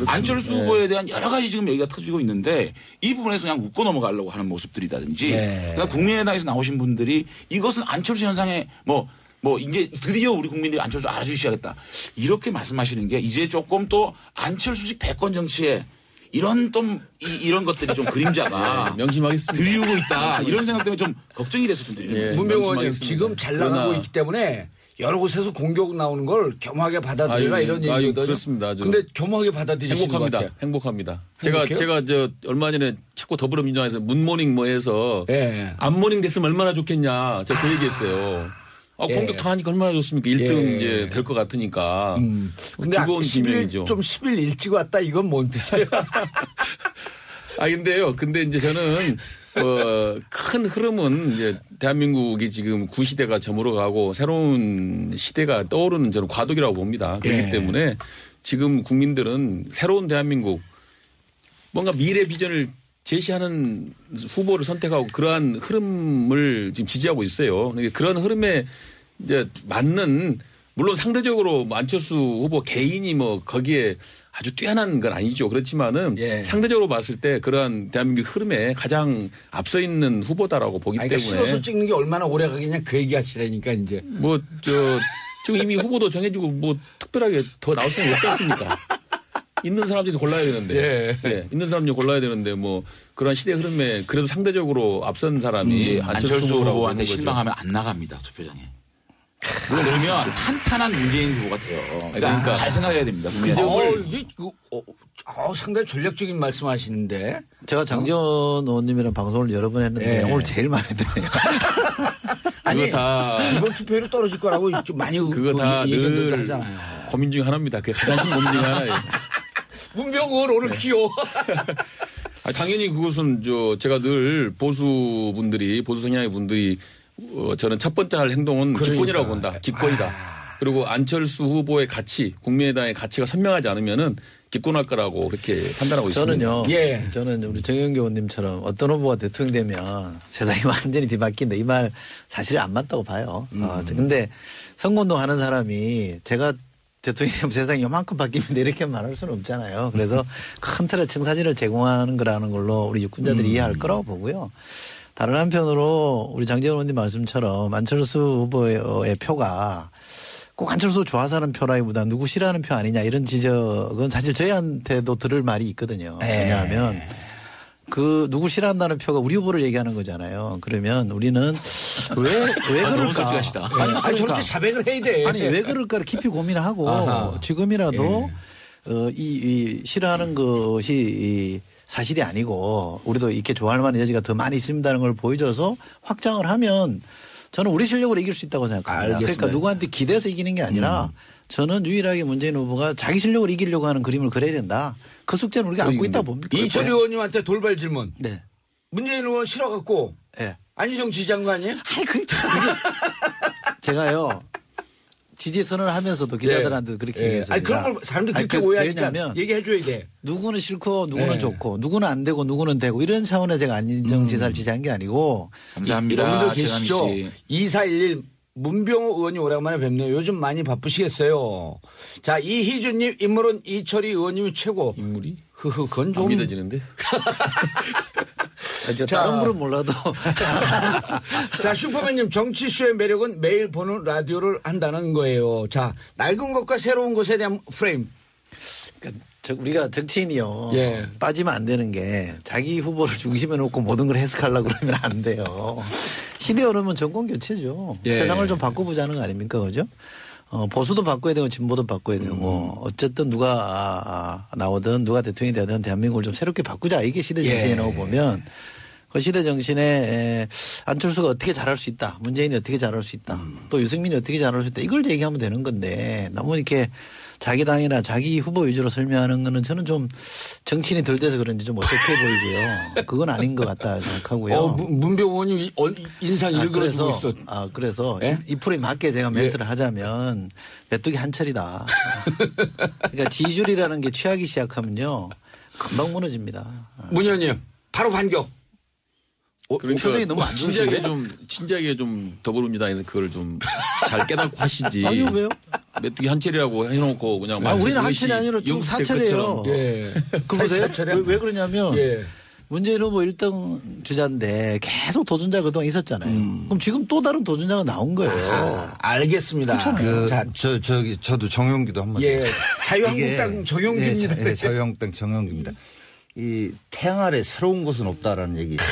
안철수 예. 후보에 대한 여러 가지 지금 얘기가 터지고 있는데 이 부분에서 그냥 웃고 넘어가려고 하는 모습들이라든지 예. 그러니까 국민의당에서 나오신 분들이 이것은 안철수 현상에 뭐 이제 드디어 우리 국민들이 안철수 알아주기 시작했다. 이렇게 말씀하시는 게 이제 조금 또 안철수식 패권 정치에 이런 이런 것들이 좀 그림자가 명심하겠습니다. 들이우고 있다. 이런 생각 때문에 좀 걱정이 돼서 좀 드리는 거예요. 문병호 의원님 명심하겠습니다. 지금 잘 나가고 그러나- 있기 때문에 여러 곳에서 공격 나오는 걸 겸허하게 받아들이라 이런 얘기거든요. 그렇습니다. 아주. 근데 겸허하게 받아들이시는 것 같아요. 행복합니다. 행복해요? 제가 얼마 전에 자꾸 더불어민주당에서 문모닝 뭐 해서 예. 안모닝 됐으면 얼마나 좋겠냐. 제가 그 얘기했어요. 공격 당하니까 얼마나 좋습니까? 1등 예. 이제 될 것 같으니까. 근데 즐거운 10일 비명이죠. 좀 10일 일찍 왔다 이건 뭔 뜻이에요? 근데 이제 저는 큰 흐름은 이제 대한민국이 지금 구시대가 저물어가고 새로운 시대가 떠오르는 저는 과도기라고 봅니다. 그렇기 예. 때문에 지금 국민들은 새로운 대한민국 뭔가 미래 비전을 제시하는 후보를 선택하고 그러한 흐름을 지금 지지하고 있어요. 그러니까 그런 흐름에 이제 맞는 물론 상대적으로 안철수 후보 개인이 뭐 거기에 아주 뛰어난 건 아니죠. 그렇지만은 예. 상대적으로 봤을 때 그러한 대한민국 흐름에 가장 앞서 있는 후보다라고 보기 그러니까 때문에 싫어서 찍는 게 얼마나 오래 가겠냐 그 얘기 하시라니까 이제. 지금 이미 후보도 정해지고 뭐 특별하게 더 나올 수는 없지 않습니까? 있는 사람들이 골라야 되는데. 예. 있는 사람들이 골라야 되는데 뭐 그런 시대 흐름에 그래도 상대적으로 앞선 사람이 안철수 후보라고 후보한테 보는 거죠. 실망하면 안 나갑니다. 투표장에. 그러면 탄탄한 문재인 후보가 돼요. 그러니까 잘 생각해야 됩니다. 이게 상당히 전략적인 말씀하시는데. 제가 장지원 의원님이랑 방송을 여러 번 했는데 예. 오늘 제일 마음에 드네요. 아니 다 이번 투표율이 떨어질 거라고 좀 많이 그거 다 얘기들 늘 하잖아요. 고민 중에 하나입니다. 그게 가장 큰 고민 중에 하나예요. 문병호 오늘 귀여워. 당연히 그것은 제가 늘 보수 성향의 분들이 저는 첫 번째 할 행동은 기권이라고 본다. 기권이다. 그리고 안철수 후보의 가치, 국민의당의 가치가 선명하지 않으면은 기권할 거라고 그렇게 판단하고 있습니다. 저는요. 예. 저는 우리 정영기 의원님처럼 어떤 후보가 대통령 되면 세상이 완전히 뒤바뀐다. 이 말 사실이 안 맞다고 봐요. 근데 선거운동 하는 사람이 제가 대통령이 되면 세상이 요만큼 바뀝니다. 이렇게 말할 수는 없잖아요. 그래서 큰 틀의 청사진을 제공하는 거라는 걸로 우리 유권자들이 이해할 거라고 보고요. 다른 한편으로 우리 장재원 의원님 말씀처럼 안철수 후보의 표가 꼭 안철수 좋아서 하는 표라기보다 누구 싫어하는 표 아니냐 이런 지적은 사실 저희한테도 들을 말이 있거든요. 왜냐하면 그 누구 싫어한다는 표가 우리 후보를 얘기하는 거잖아요. 그러면 우리는 왜 그럴까? 너무 솔직하시다. 아니 저렇게 자백을 해야 돼. 아니 왜 그럴까를 깊이 고민하고 아하. 지금이라도 이 싫어하는 것이 사실이 아니고 우리도 이렇게 좋아할 만한 여지가 더 많이 있습니다는 걸 보여줘서 확장을 하면 저는 우리 실력으로 이길 수 있다고 생각합니다. 알겠습니다. 그러니까 누구한테 기대서 이기는 게 아니라 저는 유일하게 문재인 후보가 자기 실력으로 이기려고 하는 그림을 그려야 된다. 그 숙제는 우리가 안고 있다 봅니다. 이철희 의원님한테 돌발 질문. 네. 문재인 의원 싫어갖고 네. 안희정 지지한 거 아니에요? 아니 그게 제가요. 지지 선언을 하면서도 기자들한테 그렇게 얘기했습니다. 아니 그런 걸 사람들이 그렇게 아니, 오해하니까 왜냐하면 얘기해줘야 돼. 누구는 싫고 누구는 네. 좋고 누구는 안 되고 누구는 되고 이런 차원에 제가 안희정 지사를 지지한 게 아니고 감사합니다. 여러분들 최강희 계시죠? 씨. 2411 문병호 의원이 오랜만에 뵙네요. 요즘 많이 바쁘시겠어요. 자, 이희준님 인물은 이철희 의원님이 최고. 인물이 흐흐, 그건 안 좀. 믿어지는데. 다른 분은 몰라도 자, 슈퍼맨님 정치쇼의 매력은 매일 보는 라디오를 한다는 거예요. 자, 낡은 것과 새로운 것에 대한 프레임. 그러니까 우리가 정치인이요. 예. 빠지면 안 되는 게 자기 후보를 중심에 놓고 모든 걸 해석하려고 그러면 안 돼요. 시대 흐름은 정권 교체죠. 예. 세상을 좀 바꿔보자는 거 아닙니까? 그죠? 보수도 바꿔야 되고 진보도 바꿔야 되고 어쨌든 누가 나오든 누가 대통령이 되든 대한민국을 좀 새롭게 바꾸자. 이게 시대 정신이라고 보면 그 시대 정신에 안철수가 어떻게 잘할 수 있다. 문재인이 어떻게 잘할 수 있다. 또 유승민이 어떻게 잘할 수 있다. 이걸 얘기하면 되는 건데 너무 이렇게 자기 당이나 자기 후보 위주로 설명하는 거는 저는 좀 정치인이 덜 돼서 그런지 좀 어색해 보이고요. 그건 아닌 것 같다 생각하고요. 문병호 의원님 인상 일그러지고 있어. 그래서 예? 이 프로에 맞게 제가 멘트를 하자면 메뚜기 한철이다. 그러니까 지지율이라는 게 취하기 시작하면요. 금방 무너집니다. 문 의원님, 바로 반격. 표정이 너무 안 좋으신데? 진작에 좀 더불어민주당에 그걸 좀 잘 깨닫고 하시지. 아니요, 왜요? 메뚜기 한철이라고 해놓고 그냥 우리는 한철이 아니라 쭉 사철이에요. 예. 그 보세요. 왜 그러냐면 예. 문재인 후보 1등 주자인데 계속 도전자 그동안 있었잖아요. 그럼 지금 또 다른 도전자가 나온 거예요. 알겠습니다. 자, 저도 정용기도 한마디. 예. 자유한국당 정용기입니다. 예, 자유한국당 정용기입니다. 이 태양 아래 새로운 것은 없다라는 얘기 있어요.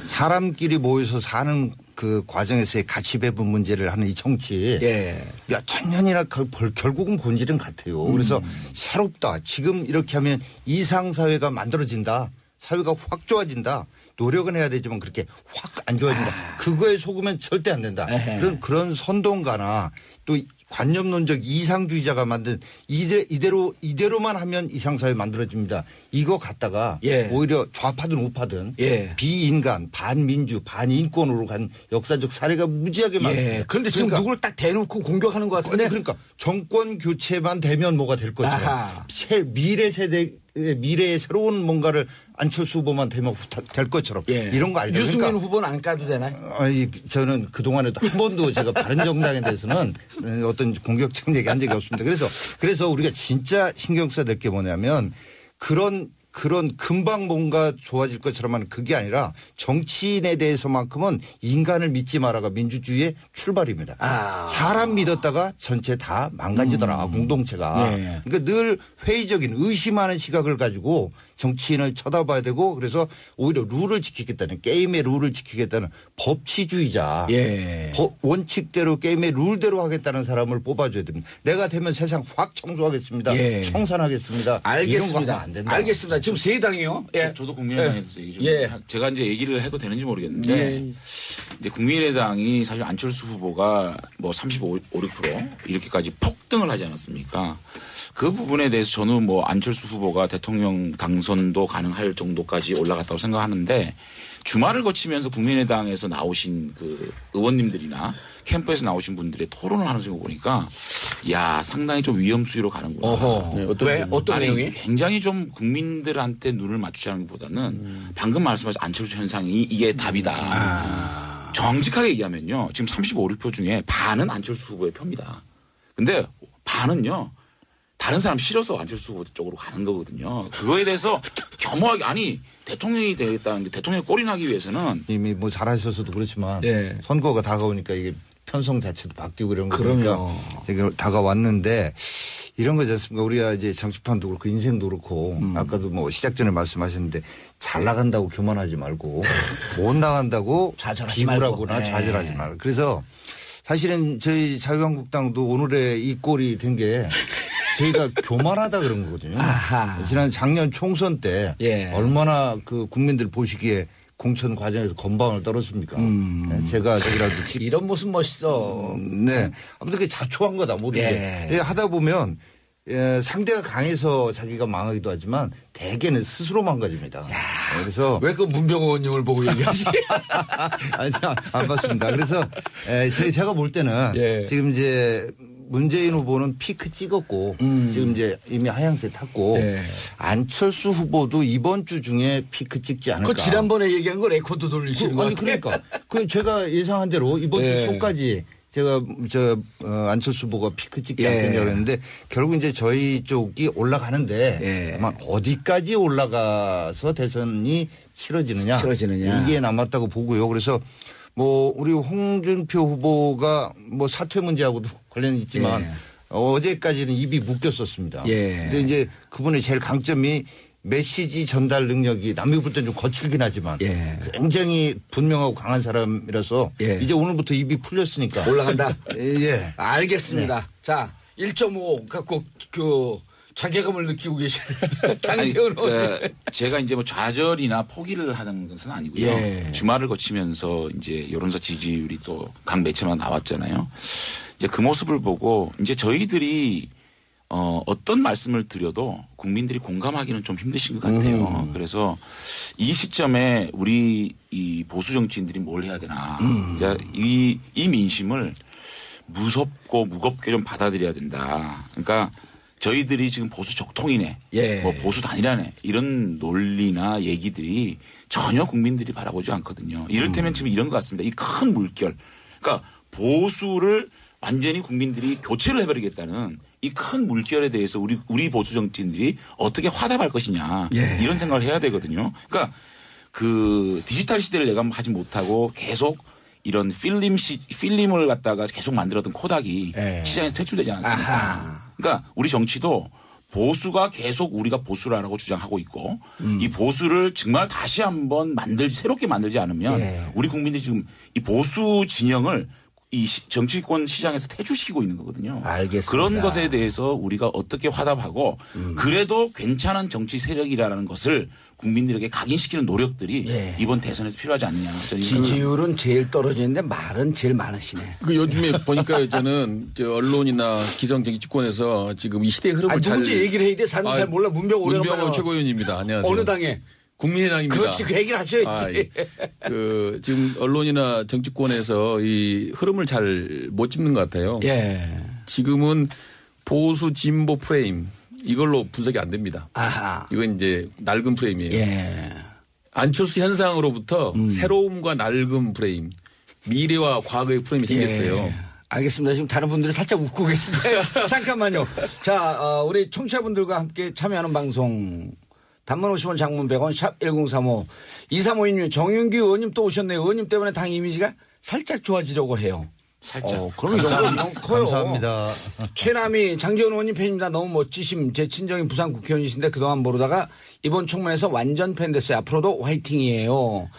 사람끼리 모여서 사는 그 과정에서의 가치 배분 문제를 하는 이 정치. 예. 몇 천 년이나 결국은 본질은 같아요. 그래서 새롭다. 지금 이렇게 하면 이상사회가 만들어진다. 사회가 확 좋아진다. 노력은 해야 되지만 그렇게 확 안 좋아진다. 그거에 속으면 절대 안 된다. 그런 선동가나 또 관념론적 이상주의자가 만든 이대로만 하면 이상사회 만들어집니다. 이거 갖다가 예. 오히려 좌파든 우파든 예. 비인간, 반민주, 반인권으로 간 역사적 사례가 무지하게 많습니다. 예. 그런데 지금 누굴 딱 대놓고 공격하는 것 같은데. 그러니까 정권 교체만 되면 뭐가 될 것처럼 아하. 미래 세대 미래의 새로운 뭔가를 안철수 후보만 되면 될 것처럼 예. 이런 거 아니죠. 유승민 그러니까 후보는 안 까도 되나요? 아니, 저는 그동안에도 한 번도 제가 바른정당에 대해서는 어떤 공격적인 얘기 한 적이 없습니다. 그래서 우리가 진짜 신경 써야 될 게 뭐냐면 그런 금방 뭔가 좋아질 것처럼 하는 그게 아니라 정치인에 대해서만큼은 인간을 믿지 마라가 민주주의의 출발입니다. 사람 믿었다가 전체 다 망가지더라 공동체가. 네. 그러니까 늘 회의적인 의심하는 시각을 가지고 정치인을 쳐다봐야 되고 그래서 오히려 룰을 지키겠다는 게임의 룰을 지키겠다는 법치주의자. 예. 원칙대로 게임의 룰대로 하겠다는 사람을 뽑아줘야 됩니다. 내가 되면 세상 확 청소하겠습니다. 예. 청산하겠습니다. 이런 거 알겠습니다. 하면 안 된다. 알겠습니다. 지금 세 당이요. 예. 저도 국민의당에 대해서 얘기 좀 예. 제가 이제 얘기를 해도 되는지 모르겠는데 이제 국민의당이 사실 안철수 후보가 뭐 35, 6% 이렇게까지 폭등을 하지 않았습니까? 그 부분에 대해서 저는 뭐 안철수 후보가 대통령 당선도 가능할 정도까지 올라갔다고 생각하는데 주말을 거치면서 국민의당에서 나오신 그 의원님들이나 캠프에서 나오신 분들의 토론을 하는 거 보니까 야 상당히 좀 위험수위로 가는구나. 어허. 네, 어떤 내용이? 굉장히 좀 국민들한테 눈을 맞추자는 것보다는 방금 말씀하신 안철수 현상이 이게 답이다. 정직하게 얘기하면요. 지금 35, 6표 중에 반은 안철수 후보의 표입니다. 근데 반은요. 다른 사람 싫어서 안철수 후보 쪽으로 가는 거거든요. 그거에 대해서 겸허하게 아니 대통령이 되겠다는데 대통령이 꼴이 나기 위해서는 이미 뭐 잘하셔서도 그렇지만 예. 선거가 다가오니까 이게 편성 자체도 바뀌고 이런 거 그럼요. 보니까 되게 다가왔는데 이런 거지 않습니까? 우리가 이제 정치판도 그렇고 인생도 그렇고 아까도 뭐 시작 전에 말씀하셨는데 잘 나간다고 교만하지 말고 못 나간다고 좌절하지 말고. 비굴하거나 네. 좌절하지 말고. 그래서 사실은 저희 자유한국당도 오늘의 이 꼴이 된 게 저희가 교만하다 그런 거거든요. 아하. 지난 작년 총선 때 예. 얼마나 그 국민들 보시기에 공천 과정에서 건방을 떨었습니까? 네, 제가 저기라도 이런 모습 멋있어. 네. 아무튼 그게 자초한 거다 모든 예. 게. 예, 하다 보면 상대가 강해서 자기가 망하기도 하지만 대개는 스스로 망가집니다. 그래서 왜 그 문병호 의원님을 보고 얘기하지? 아니, 안 봤습니다. 그래서 제가 볼 때는 예. 지금 이제 문재인 후보는 피크 찍었고 지금 이제 이미 하향세 탔고 예. 안철수 후보도 이번 주 중에 피크 찍지 않을까. 그 지난번에 얘기한 거 레코드 돌리시는 거 아니 같아요. 그러니까 그 제가 예상한 대로 이번 예. 주 초까지 제가 안철수 후보가 피크 찍지 예. 않겠냐 그랬는데 결국 이제 저희 쪽이 올라가는데 예. 다만 어디까지 올라가서 대선이 치러지느냐 이게 남았다고 보고요. 그래서 뭐 우리 홍준표 후보가 뭐 사퇴 문제하고도 관련이 있지만 예. 어제까지는 입이 묶였었습니다. 예. 근데 이제 그분의 제일 강점이 메시지 전달 능력이 남이 볼 땐 좀 거칠긴 하지만 예. 굉장히 분명하고 강한 사람이라서 예. 이제 오늘부터 입이 풀렸으니까 올라간다. 예. 알겠습니다. 네. 자, 1.5 갖고 그 자괴감을 느끼고 계시는 아니, 장태훈 의원. 제가 이제 뭐 좌절이나 포기를 하는 것은 아니고요. 예. 주말을 거치면서 이제 여론조사 지지율이 또 각 매체마다 나왔잖아요. 이제 그 모습을 보고 이제 저희들이 어떤 말씀을 드려도 국민들이 공감하기는 좀 힘드신 것 같아요. 그래서 이 시점에 우리 이 보수 정치인들이 뭘 해야 되나. 이제 이 민심을 무섭고 무겁게 좀 받아들여야 된다. 그러니까 저희들이 지금 보수 적통이네, 예. 뭐 보수 단일화네 이런 논리나 얘기들이 전혀 국민들이 바라보지 않거든요. 이를테면 지금 이런 것 같습니다. 이 큰 물결. 그러니까 보수를 완전히 국민들이 교체를 해버리겠다는 이 큰 물결에 대해서 우리 보수 정치인들이 어떻게 화답할 것이냐 예. 이런 생각을 해야 되거든요. 그러니까 그 디지털 시대를 예감하지 못하고 계속 이런 필름을 갖다가 계속 만들었던 코닥이 예. 시장에서 퇴출되지 않았습니까? 아하. 그러니까 우리 정치도 보수가 계속 우리가 보수라고 주장하고 있고 이 보수를 정말 다시 한번 새롭게 만들지 않으면 예. 우리 국민들이 지금 이 보수 진영을 이 정치권 시장에서 퇴출시키고 있는 거거든요. 알겠습니다. 그런 것에 대해서 우리가 어떻게 화답하고 그래도 괜찮은 정치 세력이라는 것을 국민들에게 각인시키는 노력들이 예. 이번 대선에서 필요하지 않느냐. 지지율은 제일 떨어지는데 말은 제일 많으시네. 그 요즘에 보니까 저는 언론이나 기성 정치권에서 지금 이 시대의 흐름을 누군지 얘기를 해야 돼. 사람 잘 몰라. 문병호 오래간만에. 최고위원입니다. 안녕하세요. 어느 당에? 국민의당입니다. 그렇지. 그 얘기를 하셔야지. 그 지금 언론이나 정치권에서 이 흐름을 잘 못 짚는 것 같아요. 예. 지금은 보수 진보 프레임 이걸로 분석이 안 됩니다. 아하. 이건 이제 낡은 프레임이에요. 예. 안철수 현상으로부터 새로움과 낡은 프레임, 미래와 과거의 프레임이 생겼어요. 예. 알겠습니다. 지금 다른 분들이 살짝 웃고 계신데 잠깐만요. 자, 우리 청취자분들과 함께 참여하는 방송 단문 50원 장문 100원 샵 1035 2352님 정윤규 의원님 또 오셨네요. 의원님 때문에 당 이미지가 살짝 좋아지려고 해요. 살짝. 그럼 이런 커요. 감사합니다. 최남희 장지원 의원님 팬입니다. 너무 멋지심. 제 친정인 부산 국회의원이신데 그동안 모르다가 이번 총무에서 완전 팬 됐어요. 앞으로도 화이팅이에요.